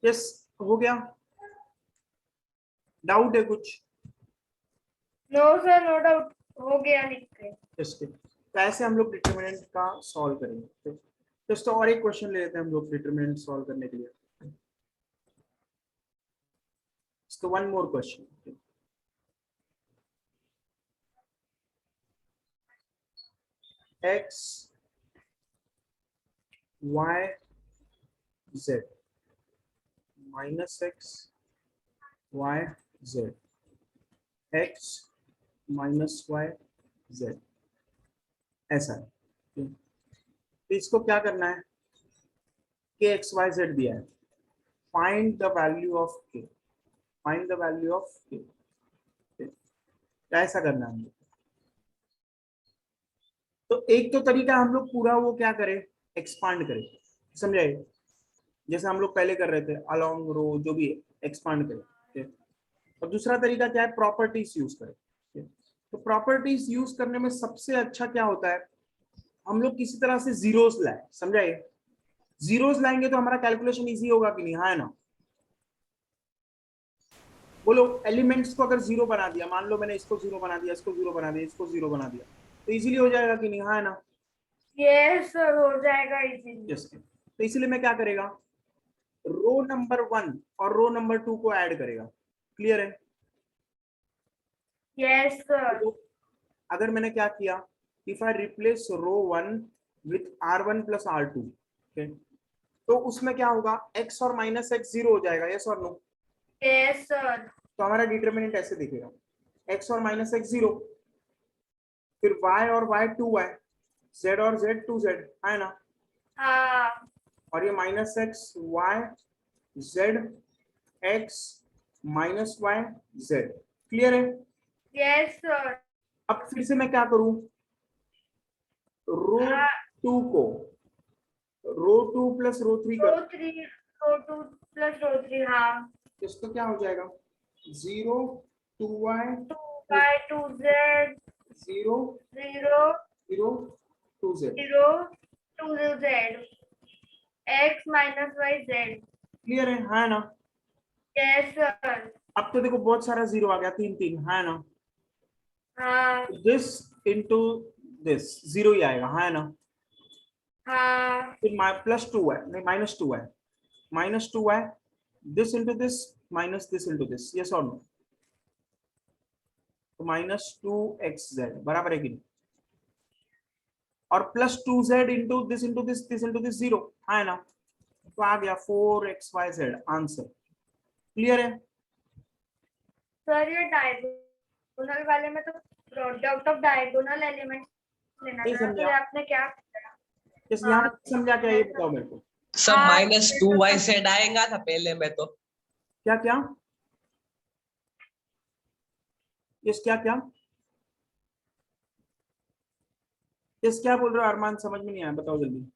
यस, हो गया। डाउट है कुछ? नो सर, नो डाउट, हो गया लिख के। यस, तो ऐसे हम लोग डिटरमिनेंट का सॉल्व करेंगे। तो और एक क्वेश्चन ले लेते हैं हम लोग डिटरमिनेंट सॉल्व करने के लिए। तो one more question. x y z minus x y z x minus y z, ऐसा है। तो इसको क्या करना है, k x y z दिया है, find the value of k, find the value of k, ऐसा करना है हम लोग। तो एक तो तरीका हम लोग पूरा वो क्या करें, एक्सपांड करें, समझाए, जैसे हम लोग पहले कर रहे थे अलोंग रो, जो भी एक्सपांड करें। और दूसरा तरीका क्या है, प्रॉपर्टीज यूज करें। तो प्रॉपर्टीज यूज करने में सबसे अच्छा क्या होता है, हम लोग किसी तरह से जीरोस लाए, समझाए। जीरोस लाएंगे तो हमारा कैलकुलेशन इजी होगा कि नहीं, हाँ ना। बोलो, एलिमेंट्स को अगर जीरो बना दिया, मान लो मैंने इसको जीरो बना दिया, इसको जीरो बना दिया, इसको जीरो बना दिया, तो इजीली हो जाएगा कि नहीं, हाँ ना। यस सर, हो जाएगा इजीली। यस, तो इसलिए मैं क्या करेगा, रो नंबर 1 और रो नंबर 2 को ऐड करेगा। क्लियर है? Yes, sir. तो अगर मैंने क्या किया, if I replace row 1 with R1 plus R2, तो उसमें क्या होगा, x और माइनस एक्स जीरो हो जाएगा। यस और नो? Yes, sir. तो हमारा डिटरमिनेंट ऐसे दिखेगा, x और माइनस एक्स जीरो, फिर y और y 2y, z और z 2z, है ना? हाँ. और ये minus X Y z x minus Y z। क्लियर है? Yes, sir. अब फिर से मैं क्या करूं, रो हाँ. 2 को रो 2 प्लस रो 3 कर, Row 3, row 2 plus row 3. हाँ. इसको क्या हो जाएगा, 0 2y 2y 2z 0 0 0 2z। 0 2z x minus y z. क्लियर है ना? Yes, sir. अब तो देखो बहुत सारा जीरो आ गया, 3 3, है ना? हाँ. दिस इनटू दिस जीरो ही आएगा, है ना? हाँ. फिर प्लस 2 है, नहीं माइनस 2 है, माइनस 2 है, this into this minus this into this. Yes और नो? तो माइनस 2xz बराबर है कि नहीं? और plus 2z into this into this into this zero, है ना? तो आ गया 4xyz आंसर। क्लियर है? सर ये डायगोनल वाले में तो प्रोडक्ट ऑफ डायगोनल एलिमेंट लेना नहीं था, तो समझा? ये आपने क्या किया? इस यहाँ पे समझा क्या, ये बताओ मेरे को। सब हाँ, माइनस 2y सेड आएगा था पहले में तो। क्या क्या इस क्या क्या इस क्या बोल रहे हो अरमान, समझ में नहीं आया, बताओ जल्दी।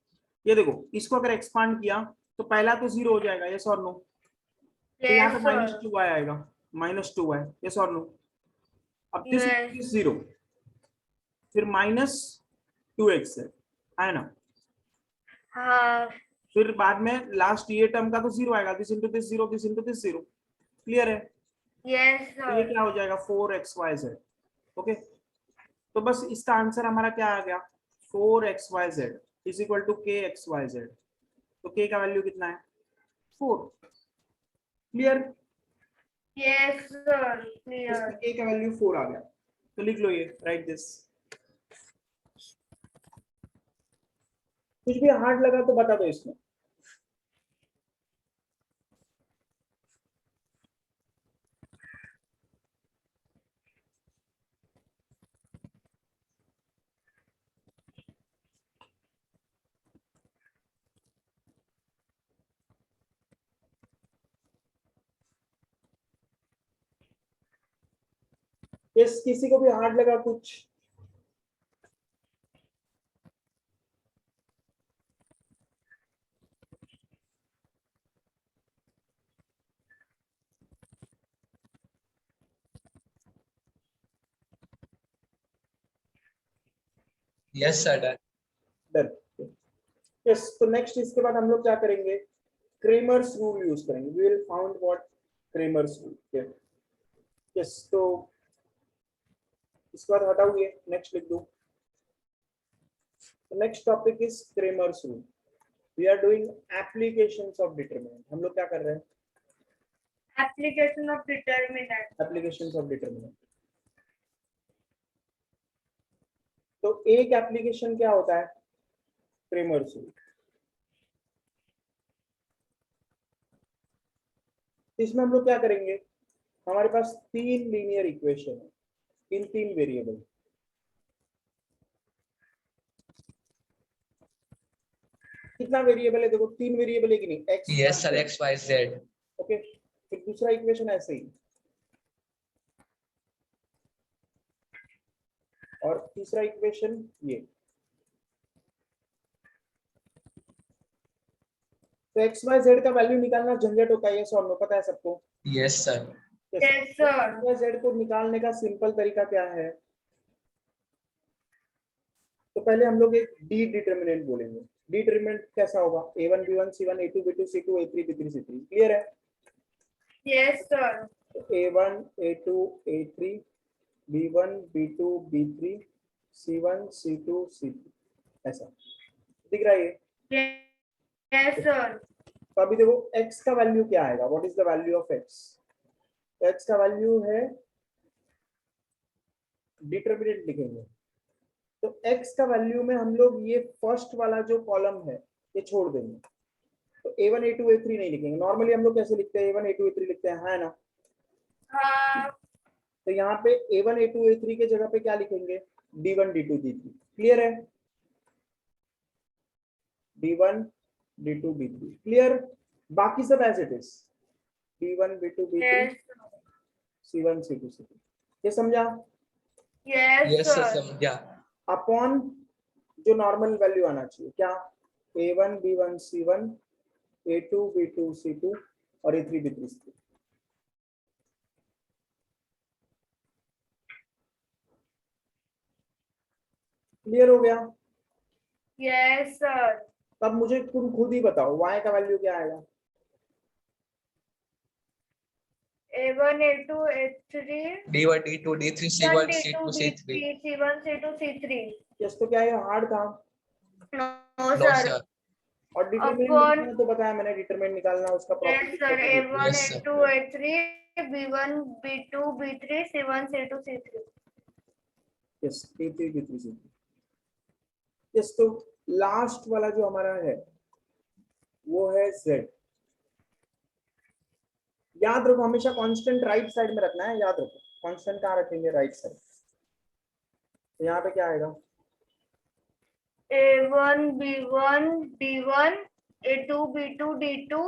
ये देखो, इसको अगर एक्सपांड किया तो पहला तो जीरो हो जाएगा। यस और नो? तो यहाँ Yes, पे माइनस sir. 2y आएगा, माइनस 2y। यस और नो? अब दिस Yes. जीरो, फिर माइनस 2x है ना? हाँ. फिर बाद में लास्ट ये टर्म का तो जीरो आएगा, this into this zero, this into this zero. Clear है? Yes, तो ये sir. क्या हो जाएगा, 4xyz। ओके, तो बस इसका आंसर हमारा क्या आ गया, 4xyz is equal to kxyz। तो k का वैल्यू कितना है, 4। क्लियर? Yes, sir. इसका Clear. k का वैल्यू 4 आ गया। तो लिख लो ये, राइट दिस। कुछ भी हार्ड लगा तो बता दो इसमें। यस, किसी को भी हार्ड लगा कुछ? Yes sir done. Done. Yes, तो नेक्स्ट इसके बाद हम लोग क्या करेंगे, क्रेमर्स रूल यूज करेंगे। We will found what Cramer's rule. Yes, तो इसके बाद हटाओ ये, नेक्स्ट लिख दो। Next topic is Cramer's rule. We are doing applications of determinant. हम लोग क्या कर रहे हैं, Application of determinant. Applications of determinant. तो एक एप्लीकेशन क्या होता है, क्रेमर्स रूल। इसमें हम लोग क्या करेंगे, हमारे पास 3 लीनियर इक्वेशन है इन 3 वेरिएबल। कितना वेरिएबल है, देखो 3 वेरिएबल है कि नहीं, X yes sir X Y Z. Okay, फिर दूसरा इक्वेशन ऐसे ही, और तीसरा इक्वेशन ये। तो एक्स वाई जेड का वैल्यू निकालना झंझट होता है, ये सॉल्व पता है सबको। Yes sir. Yes, sir. X Y Z को निकालने का सिंपल तरीका क्या है, तो पहले हम लोग एक डी डिटरमिनेंट बोलेंगे। डी डिटरमिनेंट कैसा होगा, a1 b1 c1 a2 b2 c2 a3 b3 c3। Clear है? Yes, sir. a1 a2 a3 b1 b2 b3 c1 c2 c3, ऐसा दिख रहा है ये? Yes, sir. तो अभी देखो x का वैल्यू क्या आएगा, what is the value of x? तो x का वैल्यू है, डिटरमिनेंट लिखेंगे तो x का वैल्यू में हम लोग ये फर्स्ट वाला जो कॉलम है ये छोड़ देंगे, तो a1 a2 a3 नहीं लिखेंगे। नॉर्मली हम लोग कैसे लिखते हैं, a1 a2 a3 लिखते हैं, है ना? हाँ तो यहाँ पे a1 a2 a3 के जगह पे क्या लिखेंगे, d1 d2 d3। क्लियर है? d1 d2 d3 clear. बाकी सब as it is, b1 b2 b3 yes c1 c2 c3। ये समझा? यस यस सर, सर समझा। अपॉन जो नॉर्मल वैल्यू आना चाहिए, क्या, a1 b1 c1 a2 b2 c2 और a3 b3 c3। क्लियर हो गया? यस सर तब मुझे तुम खुद ही बताओ y का वैल्यू क्या आएगा? a1 a2 a3 D1 D2 D3 1 C1 d2 C2 C3। d3 c1 c2 c3 yes, तो क्या ये हार्ड था? No no sir sir. और डिटरमिनेंट अपॉन निकालना तो बताया मैंने, डिटरमिनेंट निकालना उसका yes sir property. a1 Yes, sir. a2 a3 b1 b2 b3 c1 c2 c3 yes, a3 b3 c3। Yes, तो लास्ट वाला जो हमारा है वो है z। याद रखो हमेशा कांस्टेंट राइट साइड में रखना है, याद रखो कांस्टेंट कहाँ रखेंगे, राइट साइड। तो यहाँ पे क्या आएगा, a1 b1 d1 a2 b2 d2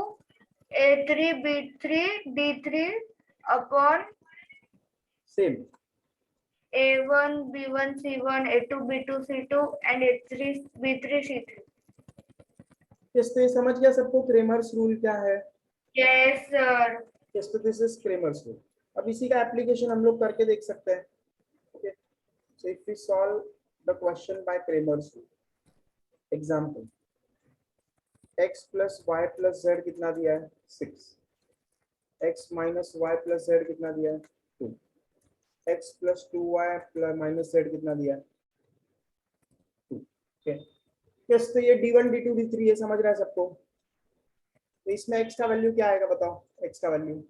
a3 b3 d3 upon same. a1 b1 c1 a2 b2 c2 and a3 b3 c3 yes, तो ये समझ गया सबको क्रेमर्स रूल क्या है? yes sir यस, तो दिस इज क्रेमर्स रूल। अब इसी का एप्लीकेशन हम लोग करके देख सकते हैं। Okay, so if we solve the question by Cramer's rule, example x plus Y plus Z कितना दिया है, 6। x minus Y plus Z कितना दिया है, 2। x plus 2y plus minus Z कितना दिया है, 2। ओके, यस, तो ये d1 d2 d3 ये समझ रहा है सबको? तो इसमें x का वैल्यू क्या आएगा बताओ, x का वैल्यू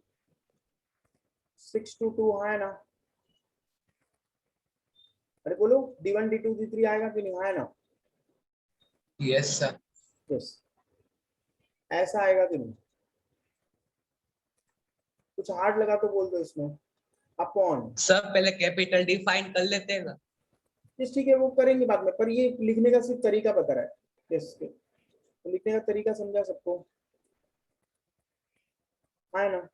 6 to 2 है ना? अरे बोलो, d1 d2 d3 आएगा कि नहीं, है ना? Yes sir. यस, ऐसा आएगा कि नहीं? कुछ हार्ड लगा तो बोल दो इसमें। अपॉन, सर पहले कैपिटल डी फाइंड कर लेते हैं ना। यस ठीक है, वो करेंगे बाद में, पर ये लिखने का सिर्फ तरीका बता रहा है। यस, तो लिखने का तरीका समझा सबको, है ना?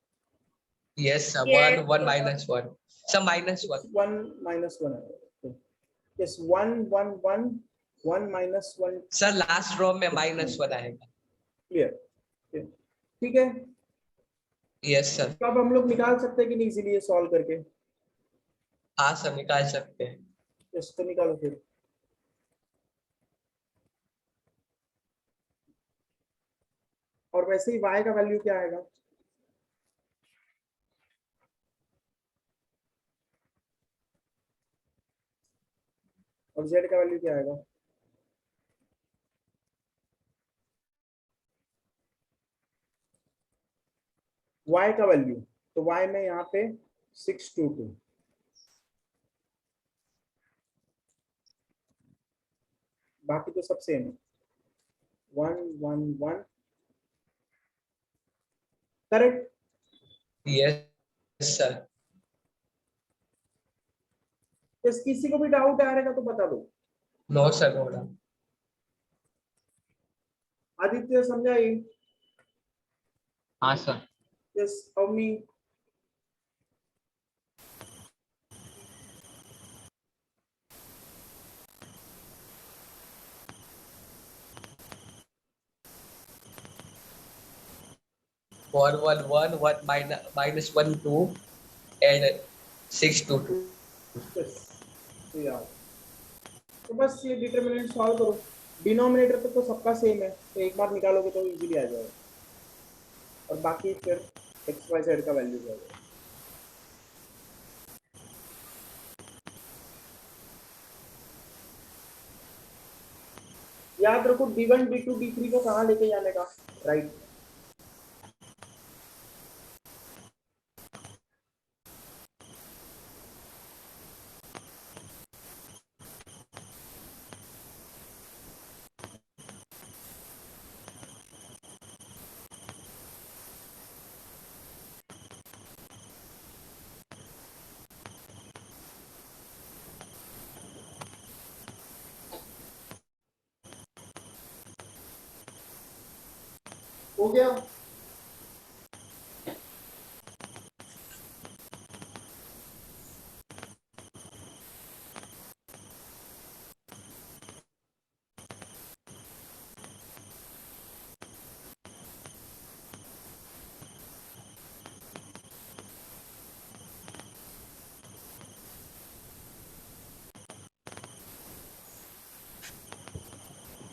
Yes sir, Yes, 1 1 sir. Minus 1 sir, minus 1। 1 minus 1 आएगा। Yes, 1 1 1 1 minus 1। Sir last row में माइनस 1 आएगा। क्लियर? ठीक है, यस सर। तो अब हम लोग निकाल सकते हैं कि नहीं इजीली ये सॉल्व करके? हाँ सर, निकाल सकते हैं। यस, तो निकालो फिर। और वैसे ही y का वैल्यू क्या आएगा? और z का वैल्यू क्या आएगा? y का वैल्यू, तो y में यहाँ पे 6 2 2, बाकी तो सब सेम है, 1 1 1। करेक्ट? Yes sir. यस, किसी को भी डाउट आ रहेगा तो बता दो। No sir, no doubt. Aditya समझा ये? हाँ sir. Yes, Avni? 1 1 1 1 minus 1 2 and 6 2 2। Yes, तो यार, तो बस ये डिटरमिनेंट सॉल्व करो। डिनोमिनेटर पे तो सबका सेम है, तो एक बार निकालोगे तो इजीली आ जाएगा, और बाकी फिर एक्स वाई जेड का वैल्यू जाएगा। याद रखो d1 d2 d3 को कहाँ लेके जाने का, राइट। हो गया?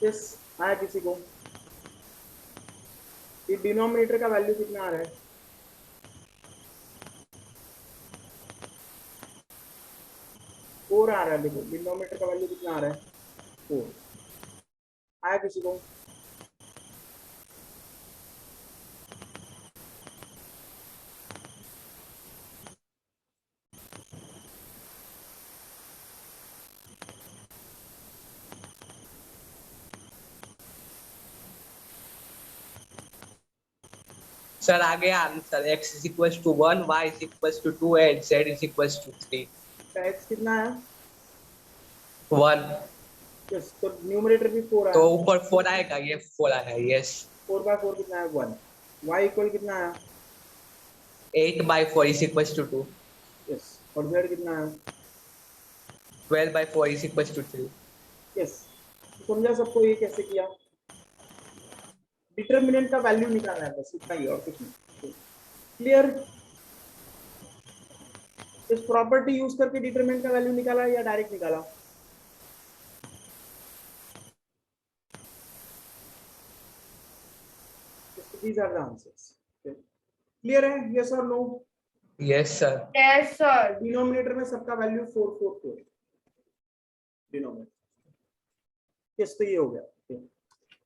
यस, आया किसी को? ये डिनोमिनेटर का वैल्यू कितना आ रहा है? 4 आ रहा है। देखो डिनोमिनेटर का वैल्यू कितना आ रहा है? 4। आया किसी को? सर आगे answer x is equals to 1, y is equals to 2 and z is equals to 3. x कितना है? 1 यस, तो न्यूमरेटर भी 4 तो आया। ऊपर 4 आएगा, ये 4 आया। यस 4/4 कितना है? 1। y इक्वल कितना है? 8/4 is equals to 2. यस, और z कितना है? 12/4 is equals to 3. यस, समझा सबको ये कैसे किया? डिटरमिनेंट का वैल्यू निकालना है, बस इतना ही और कुछ नहीं। क्लियर? इस प्रॉपर्टी यूज करके डिटरमिनेंट का वैल्यू निकाला या डायरेक्ट निकाला? These are the answers. Clear है? यस और no? Yes sir. Yes sir. Denominator में सबका वैल्यू 4 4 4 डिनोमिनेटर। यस, तो ये हो गया।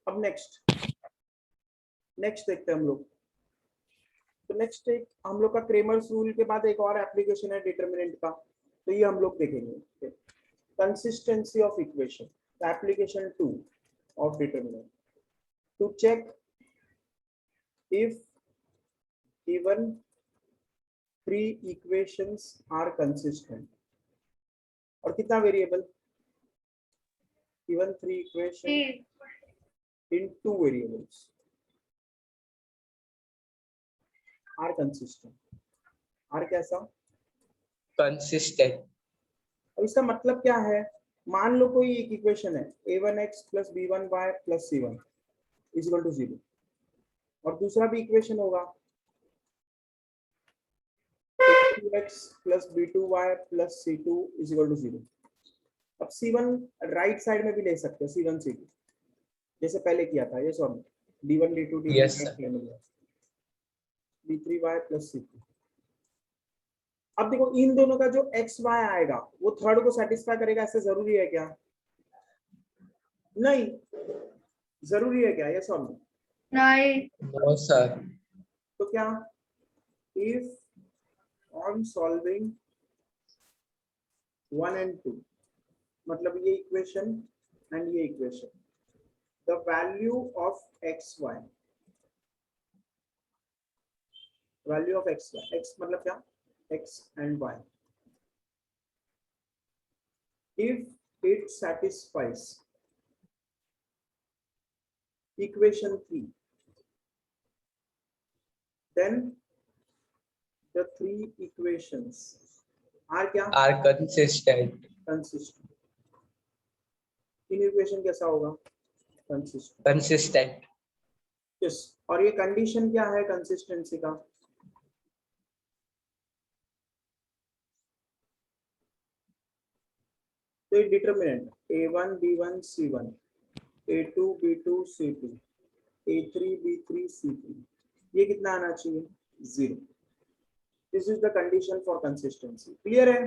अब नेक्स्ट देखते हैं हम लोग। तो नेक्स्ट एक हम लोग का क्रेमर्स रूल के बाद एक और एप्लीकेशन है डिटरमिनेंट का, तो ये हम लोग देखेंगे। Consistency of equation, application 2 of determinant to check if given 3 equations are consistent। और कितना variable? given 3 equations in 2 variables are consistent। Are कैसा? कंसिस्टेंट। अब इसका मतलब क्या है? मान लो कोई एक इक्वेशन है a1x plus b1y plus c1 is equal to 0, और दूसरा भी इक्वेशन होगा a2x plus b2y plus c2 is equal to 0। अब c1 राइट साइड में भी ले सकते हो, c1 c2 जैसे पहले किया था। ये sorry, d1 d2 d3 Yes, sir. b3y plus c2। अब देखो इन दोनों का जो एक्स वाई आएगा वो थर्ड को सेटिस्फाई करेगा, ऐसे जरूरी है क्या? नहीं जरूरी है क्या? ये सॉल्व नहीं। No sir. तो क्या? इफ ऑन सॉल्विंग 1 and 2, मतलब ये इक्वेशन एंड ये equation, the value of x y, value of x y, x मतलब क्या? x and y, if it satisfies equation 3, then the 3 equations are क्या? Are consistent. consistent। इन इक्वेशन कैसा होगा? consistent। कंसिस्टेंट। यस, और ये कंडीशन क्या है कंसिस्टेंसी का? तो ये determinant a1 b1 c1, a2 b2 c2, a3 b3 c3, ये कितना आना चाहिए? 0। This is the condition for consistency. Clear है?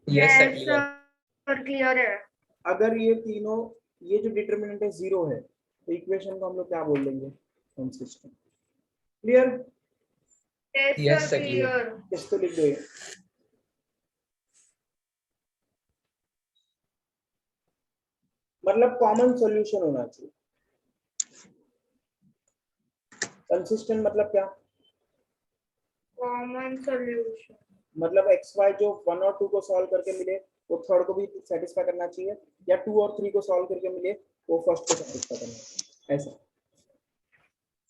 Yes sir, yes clear. Sir, clear है। अगर ये तीनों, ये जो डिटरमिनेंट है 0 है, तो इक्वेशन को हम लोग क्या बोल देंगे? Consistent. Clear? Yes, sir, sir, clear. Clear. इसको लिख दो। मतलब कॉमन सॉल्यूशन होना चाहिए। कंसिस्टेंट मतलब क्या? कॉमन सॉल्यूशन मतलब एक्स वाई जो 1 और 2 को सॉल्व करके मिले वो थर्ड को भी सेटिस्फाई करना चाहिए, या 2 और 3 को सॉल्व करके मिले वो फर्स्ट को सेटिस्फाई करना चाहिए, ऐसा।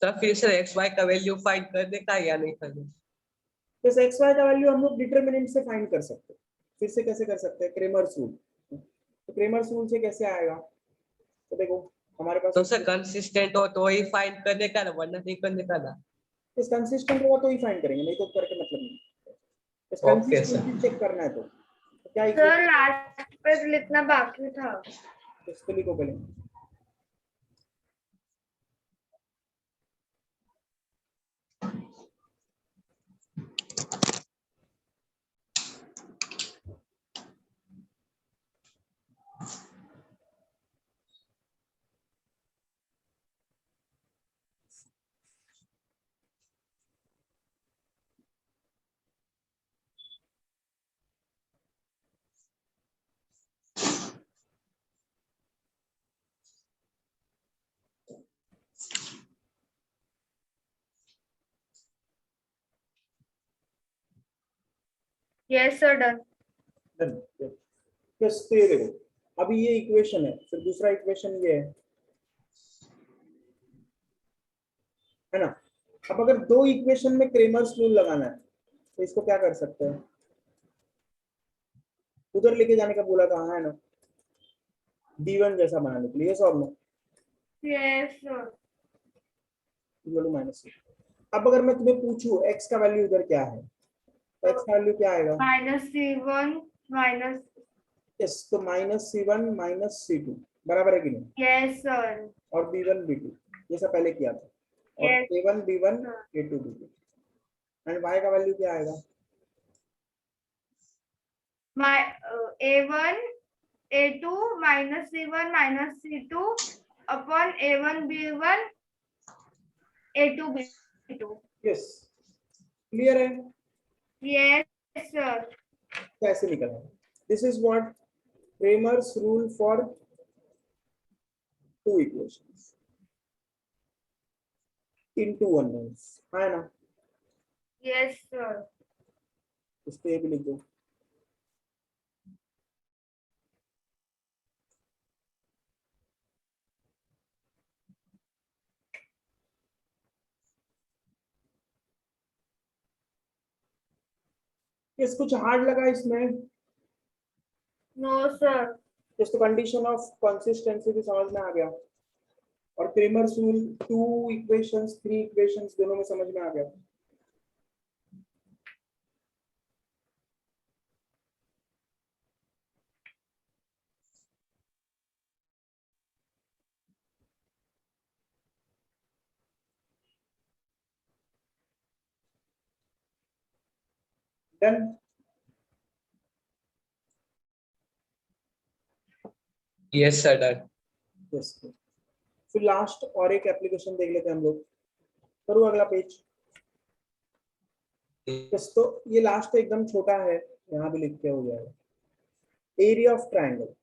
सर फिर से एक्स वाई का वैल्यू फाइंड करने का या नहीं करने? तो एक्स वाई का वैल्यू हम लोग डिटरमिनेंट से फाइंड कर सकते हैं। फिर से कैसे कर सकते हैं? Cramer's rule. तो क्रेमर्स रूल से कैसे आएगा? तो देखो हमारे पास तो सर कंसिस्टेंट हो तो ही फाइंड करने का ना, वरना नहीं करने का ना। इस कंसिस्टेंट होगा तो ही फाइंड करेंगे, नहीं तो करके मतलब नहीं। इस ओके सर। कंसिस्टेंसी चेक करना है तो क्या सर लास्ट पे लिखना बाकी था। इसको लिखो पहले। Yes sir done. बस तो ये देखो, अभी ये इक्वेशन है, फिर दूसरा इक्वेशन ये है ना। अब अगर दो इक्वेशन में क्रेमर्स रूल लगाना है तो इसको क्या कर सकते हैं? उधर लेके जाने का बोला था, है ना, d1 जैसा बनाने के लिए। Solve no yes sir. Equal to minus. अब अगर मैं तुम्हें पूछूं x का वैल्यू इधर क्या है, तो x का वैल्यू क्या आएगा? -c1 minus. यस, तो -c1 -c2 बराबर है कि नहीं? Yes sir. और b1 b2 जैसा पहले किया था, और Yes, a1 b1 sir. a2 b2। And y का वैल्यू क्या आएगा? My a1 a2 minus c1 minus c2 upon a1 b1 a2 b2। Yes, clear है? Yes sir। कैसे निकला? This is what Cramer's rule for two equations into one nodes, है ना। Yes sir। इसको ये भी लिख दो। इस कुछ हार्ड लगा इसमें? No sir। Just condition of consistency भी समझ में आ गया, और Cramer's rule two equations three equations दोनों में समझ में आ गया। Done. Yes sir done. Yes, फिर लास्ट और एक एप्लीकेशन देख लेते हैं हम लोग। करो अगला पेज। यस, तो ये लास्ट एकदम छोटा है, यहाँ भी लिख के हो जाएगा। Area of triangle,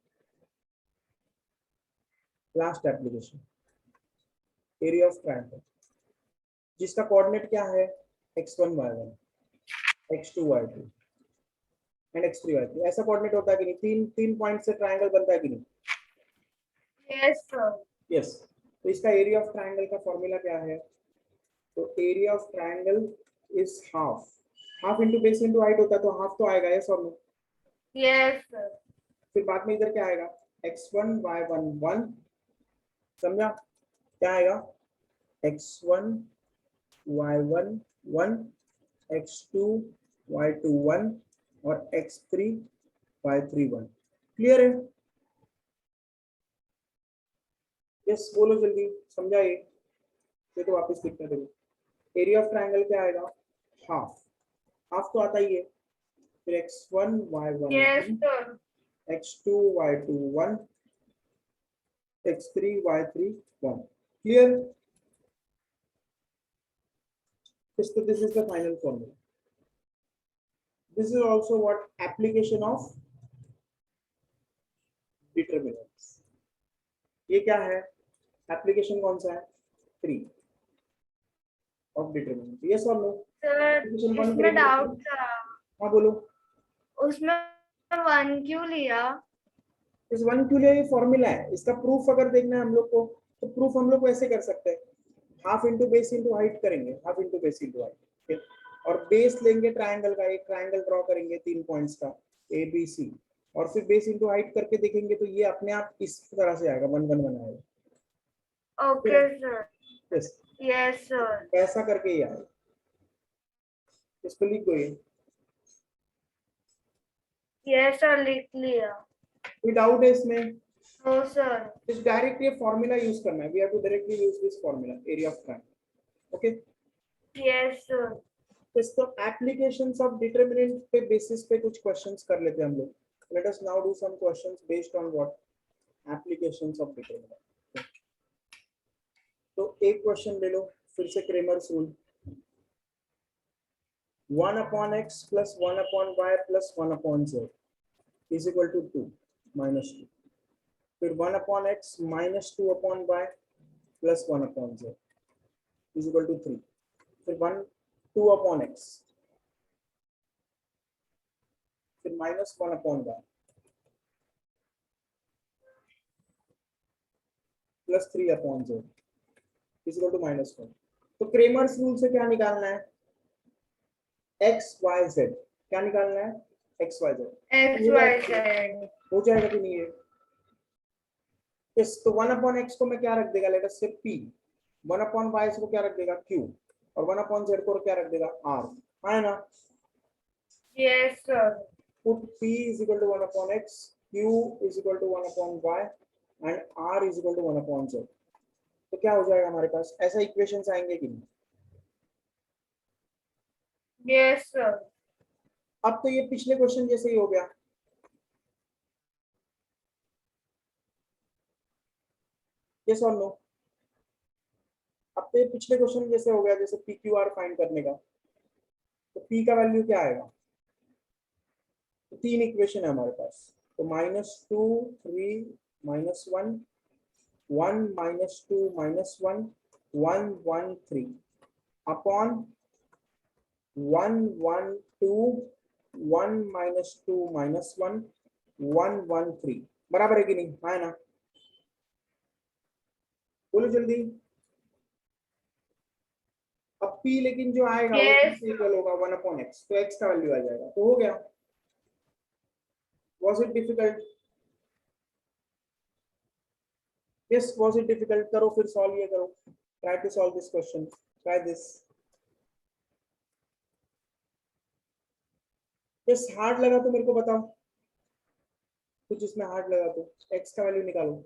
last application. Area of triangle जिसका कोऑर्डिनेट क्या है? x1 y1 x2 y2 and x3 y3। ऐसा कोऑर्डिनेट होता है कि नहीं? तीन पॉइंट से ट्रायंगल बनता है कि नहीं? Yes sir। यस, तो इसका एरिया ऑफ ट्रायंगल का फॉर्मूला क्या है? तो area of triangle is half. Half into base into height होता है, तो हाफ तो आएगा। यस और नो? Yes sir। फिर बाद में इधर क्या आएगा? x1 y1 1, समझा? क्या आएगा? x1 y1 1 x2 y2 1 और x3 y3 1। क्लियर है? यस बोलो जल्दी, समझा ये तो वापस लिखते देखो। एरिया ऑफ ट्रायंगल क्या आएगा? हाफ। हाफ तो आता ही है। फिर x1 y1 Yes 1 sir। x2 y2 1 x3 y3 1। Clear? This is the final formula. This is also what application of determinants. ये क्या है? एप्लीकेशन कौन सा है? 3 ऑफ डिटरमिनेंट। यस और नो? सर इसमें डाउट था। हाँ बोलो। उसमें 1 क्यों लिया? इस 1 क्यों लिया? ये फॉर्मूला है, इसका प्रूफ अगर देखना है हम लोग को, तो प्रूफ हम लोग को ऐसे कर सकते हैं। Half into base into height करेंगे, half into base into height. और बेस लेंगे ट्रायंगल का, एक ट्रायंगल ड्रॉ करेंगे 3 पॉइंट्स का ए बी सी, और फिर बेस इंटू हाइट करके देखेंगे तो ये अपने आप इस तरह से आएगा, 1 1 1 आएगा। Okay sir. Yes, yes sir. ऐसा करके ही आएगा। इसको लिख दो ये। यस सर, लिख लिया। कोई डाउट है इसमें? No sir. इस डायरेक्ट ये फॉर्मूला यूज करना है, we have to directly use this formula, area of triangle. Okay, yes sir. इसको एप्लीकेशंस ऑफ डिटरमिनेंट पे बेसिस पे कुछ क्वेश्चंस कर लेते हैं हम लोग। Let us now do some questions based on what applications of determinant. तो एक क्वेश्चन ले लो फिर से, Cramer's rule, 1 upon x plus 1 upon y plus 1 upon z is equal to 2 minus 2। फिर 1 upon x minus 2 upon y plus 1 upon z is equal to 3। फिर 2 upon x, फिर minus 1 upon y plus 3 upon z is equal to minus 1। तो क्रेमर्स रूल से क्या निकालना है? x y z, क्या निकालना है? x y z। X Y z. हो जाएगा कि नहीं? तो 1 अपॉन x को मैं क्या रख देगा, लेट अस से p, 1 अपॉन y को क्या रख देगा q, और 1 अपॉन z को क्या रख देगा r, है ना? Yes sir. Put p is equal to 1 upon x, q is equal to 1 upon y and r is equal to 1 upon z। तो क्या हो जाएगा हमारे पास? ऐसा इक्वेशंस आएंगे कि नहीं? Yes sir. अब तो ये पिछले क्वेश्चन जैसे ही हो गया। यस और नो? अब तो ये पिछले क्वेश्चन जैसे हो गया, जैसे पी क्यू आर फाइंड करने का। तो p का वैल्यू क्या आएगा? तो 3 इक्वेशन है हमारे पास, तो -2 3 -1 1 -2 -1 1 1 3 अपॉन 1 1 2 1 -2 -1 1 1 3 बराबर है कि नहीं? है ना? बोलो जल्दी। अब p लेकिन जो आएगा वो Yes. इक्वल होगा 1 अपॉन x, तो x का वैल्यू आ जाएगा। तो हो गया। Was it difficult? Yes, was it difficult? करो फिर सॉल्व ये करो। Try to solve this question. Try this. Yes, hard लगा तो मेरे को बताओ, कुछ इसमें हार्ड लगा तो x का वैल्यू निकालो।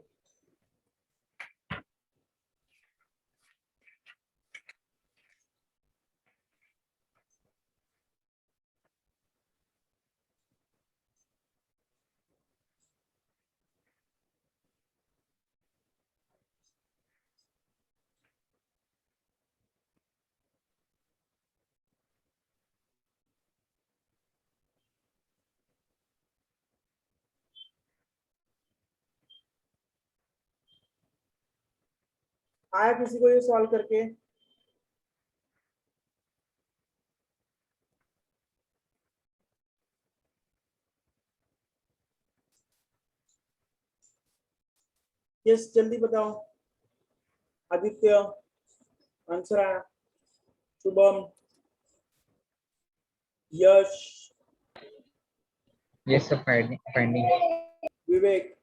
आया किसी को ये सॉल्व करके? यस, जल्दी बताओ। आदित्य आंसर आया, शुभम, यश, Yes, sir. Finding. विवेक,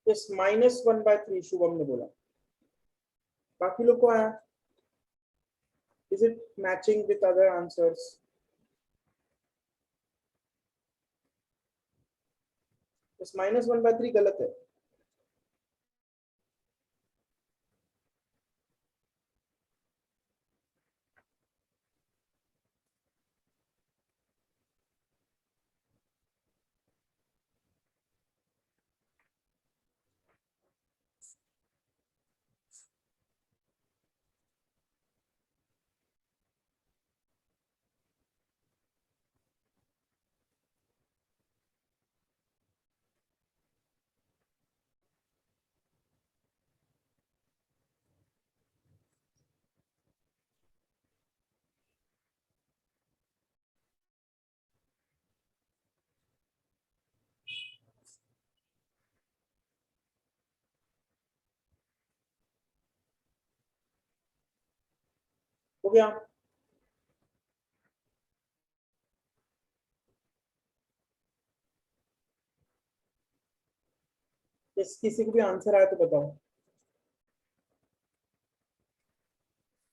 यस -1/3 शुभम ने बोला। बाकी लोग को आया? Is it matching with other answers? इस -1/3 गलत है। हो गया? किसी को भी आंसर आया तो बताओ।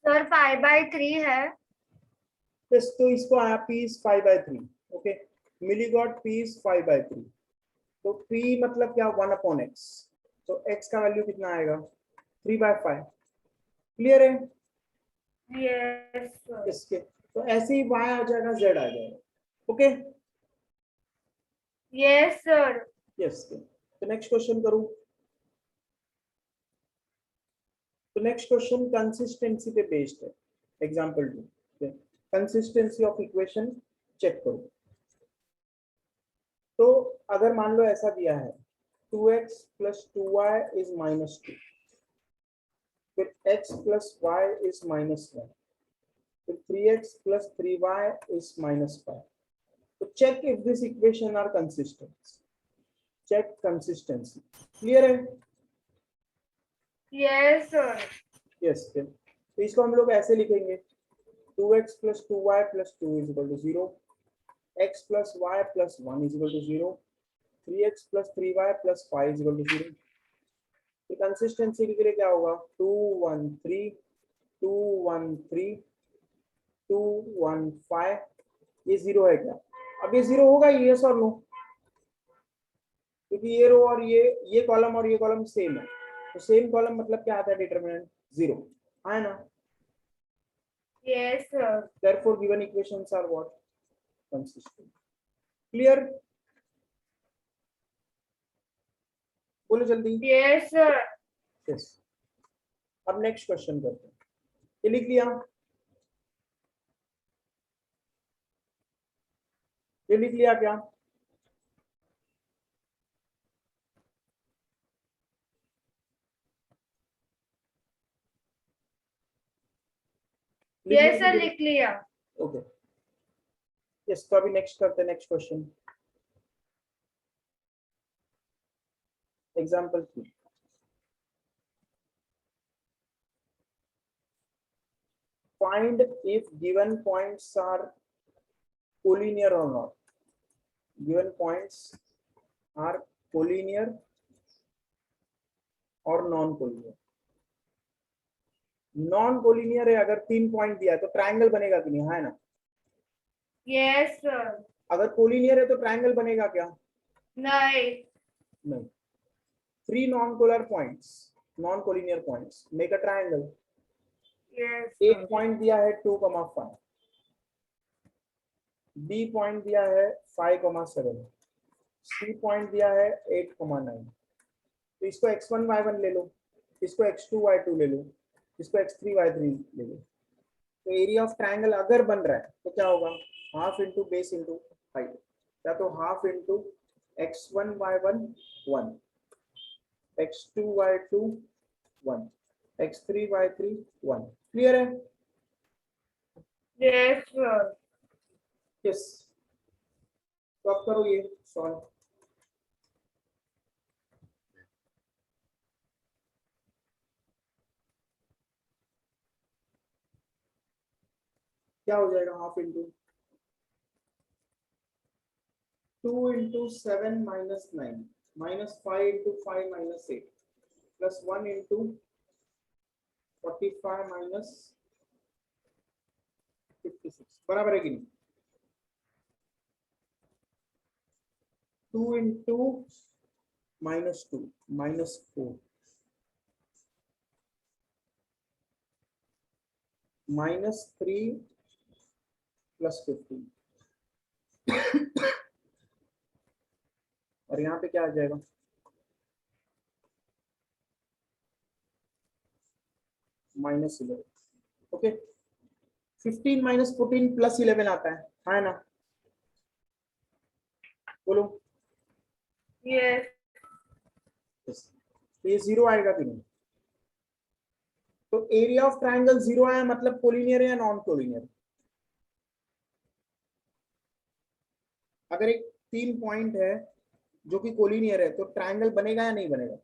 सर 5/3 है। तो इसको आया p is 5/3। Okay, Mili got p is 5/3। तो p मतलब क्या, 1/x। तो x का वैल्यू कितना आएगा, 3/5। क्लियर है? Yes sir. इसके तो ऐसे ही y आ जाएगा, z आ जाएगा। Okay, yes sir. यस। तो नेक्स्ट क्वेश्चन करूं? तो नेक्स्ट क्वेश्चन कंसिस्टेंसी पे बेस्ड है। Example 2, consistency of equation check करो। तो अगर मान लो ऐसा दिया है 2x + 2y is -2, फिर x + y is -1, फिर 3x + 3y is -5। तो check if this equation are consistent. Check consistency. Clear है? Yes sir. यस। तो इसको हम लोग ऐसे लिखेंगे 2x + 2y + 2 = 0, x + y + 1 = 0, 3x + 3y + 5 = 0। तो कंसिस्टेंसी के लिए क्या होगा, 2 1 3 2 1 3 2 1 5। ये 0 है क्या? अब ये 0 होगा, यस और नो? क्योंकि ये रो और ये कॉलम और ये कॉलम सेम है, तो सेम कॉलम मतलब क्या आता है, डिटरमिनेंट 0 है ना? Yes sir. therefore given equations are what, consistent। clear? बोलो जल्दी। Yes sir. यस। अब नेक्स्ट क्वेश्चन करते हैं। ये लिख लिया? ये लिख लिया क्या? यस सर लिख लिया। Okay, yes. तो अभी नेक्स्ट करते हैं, next question. Example 3, find if given points are collinear or not। given points are collinear और नॉन कोलिनियर। नॉन कोलिनियर है, अगर 3 पॉइंट दिया है तो ट्रायंगल बनेगा कि नहीं, है ना? Yes sir. अगर कोलिनियर है तो ट्रायंगल बनेगा क्या? नहीं। नहीं। 3 non-polar points, non-collinear points make a triangle। Yes A sir. Point दिया है 2,5, B पॉइंट दिया है 5,7, C पॉइंट दिया है 8,9। तो इसको x1 y1 ले लो, इसको x2 y2 ले लो, इसको x3 y3 ले लो। तो एरिया ऑफ ट्रायंगल अगर बन रहा है तो क्या होगा, half into base into height, या तो half into x1 y1 1, x2 y2 1, x3 y3 1। Clear है? Yes sir. यस। तो अब करो ये सॉल्व। क्या हो जाएगा, half into 2 into 7 minus 9 minus 5 into 5 minus 8 plus 1 into 45 minus 56 बराबर है कि नहीं? 2 इंटू -2 -4 -3 प्लस 15 और यहाँ पे क्या आ जाएगा, -11। ओके, 15 - 14 + 11 आता है ना? बोलो। यस। तो ये 0 आएगा कि नहीं? तो एरिया ऑफ ट्रायंगल 0 आया मतलब कोलिनियर है या नॉन कोलिनियर? अगर एक 3 पॉइंट है जो कि कोलिनियर है तो ट्रायंगल बनेगा या नहीं बनेगा?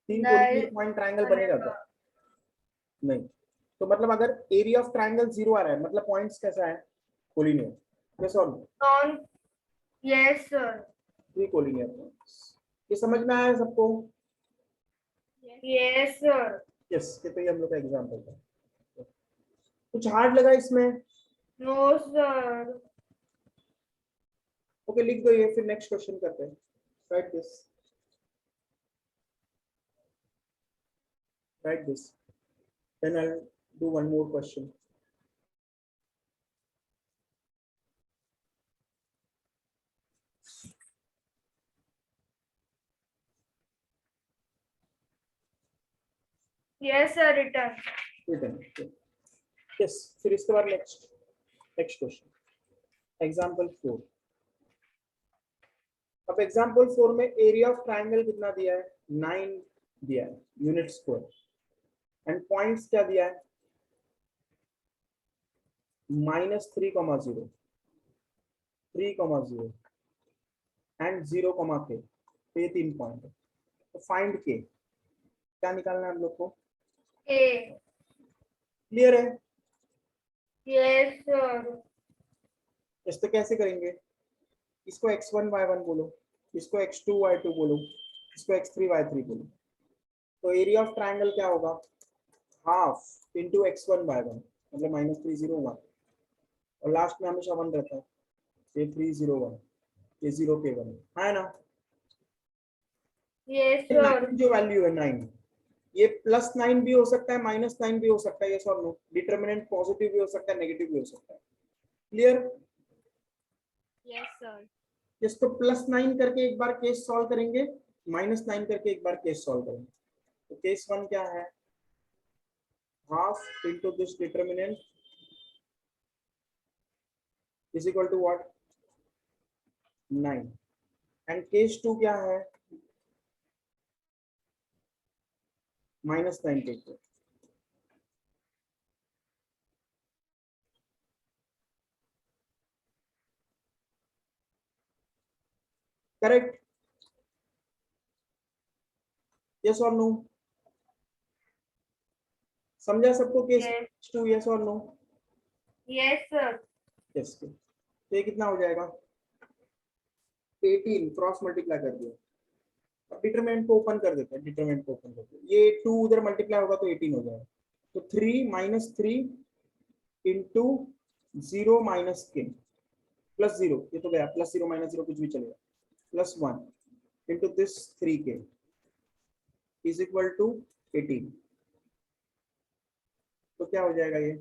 3 कोलिनियर पॉइंट ट्रायंगल बनेगा क्या? नहीं, तो मतलब अगर एरिया ऑफ ट्राइंगल 0 आ रहा है मतलब पॉइंट्स कैसा है, कोलिनियर। यस और no? Non, yes sir, three collinear points. ये समझ में आया सबको? यस सर, यस, ये तो ये हम लोग का एग्जांपल था। कुछ हार्ड लगा इसमें? नो सर, ओके, लिख दो ये, फिर नेक्स्ट क्वेश्चन करते हैं। Right this, write this, then I'll do one more question. Yes sir, return, Written. Yes, फिर इसके बाद next question, example 4। अब example 4 में area of triangle कितना दिया है, 9 दिया है यूनिट स्क्वायर, एंड पॉइंट्स क्या दिया है, -3,0, 3,0 एंड 0,k, तो ये 3 पॉइंट है। तो फाइंड के, क्या निकालना है हम लोग को? ए, क्लियर है? यस सर, इस तो कैसे करेंगे, इसको x1 y1 बोलो, इसको x2 y2 बोलो, इसको x3 y3 बोलो। तो एरिया ऑफ ट्राइंगल क्या होगा, हाफ इंटू x1 y1, मतलब -301, और लास्ट में हमेशा 1 रहता है, ये 301, ये 0k1 है ना। यस ये सर, 9 जो वैल्यू है 9, ये +9 भी हो सकता है, -9 भी हो सकता है, यस और नो? डिटरमिनेंट पॉजिटिव भी हो सकता है, नेगेटिव भी हो सकता है। क्लियर? Yes, sir. इसको +9 करके एक बार केस सॉल्व करेंगे, -9 करके एक बार केस सॉल्व करेंगे। तो केस 1 क्या है, half into this determinant is equal to what, 9, and case 2 क्या है, -9 के इक्वल। करेक्ट? यस और नो? समझा सबको केस Yes. 2? यस और नो? Yes sir, yes. तो ये कितना हो जाएगा, 18, क्रॉस मल्टीप्लाई कर दिया। अब डिटरमिनेंट को ओपन कर देते हैं, डिटरमिनेंट को ओपन करते हैं, ये 2 उधर मल्टीप्लाई होगा तो 18 हो जाएगा। तो 3 - 3 इंटू 0 - k प्लस 0, ये तो गया, +0 -0 कुछ भी चलेगा, +1 into this 3k is equal to 18। तो क्या हो जाएगा ये,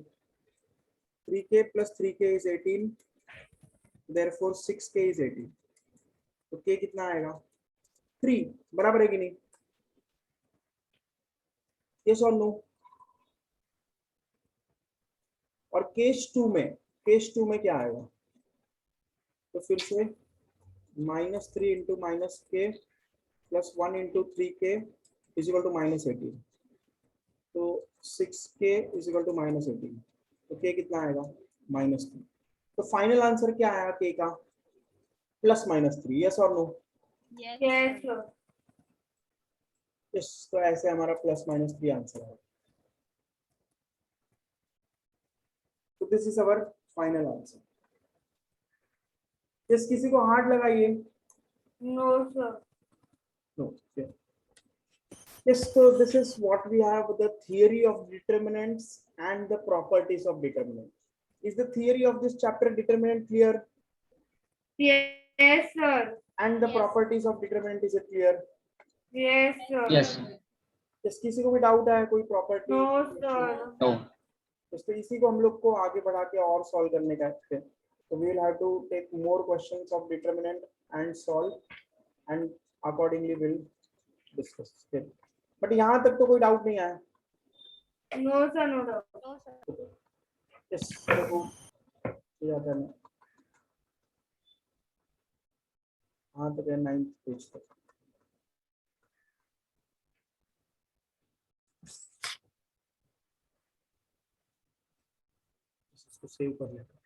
3k + 3k is 18, therefore 6k is 18। तो k कितना आएगा, 3, बराबर है कि नहीं? यस और नो? और केस 2 में क्या आएगा, तो फिर से -3 into -k plus 1 into 3k is equal to -18। तो 6k इज इक्वल टू -18, तो k कितना आएगा, -3। तो फाइनल आंसर क्या आया k का, +-3। यस और no? Yes, yes sir. Sir, yes, तो ऐसे हमारा +-3 आंसर है। तो this is our final answer. Yes, किसी को हार्ड लगाइए? No sir, No. Yeah. Yes, so this is what we have, the theory of determinants and the properties of determinant. Is the theory of this chapter determinant clear? Yes sir, And the Yes. properties of determinant, is it clear? Yes sir, Yes. Yes, किसी को भी डाउट है कोई प्रॉपर्टी? No sir, No. तो इसी को हम लोग को आगे बढ़ा के और सॉल्व करने का है। So we will have to take more questions of determinant and solve, and accordingly we'll discuss. Okay. But यहाँ तक तो कोई डाउट नहीं आया? No sir, no doubt, No, sir. Yes, देखो ये आता है ना, हाँ तक है 9th पेज तक। इसको सेव कर लेते हैं।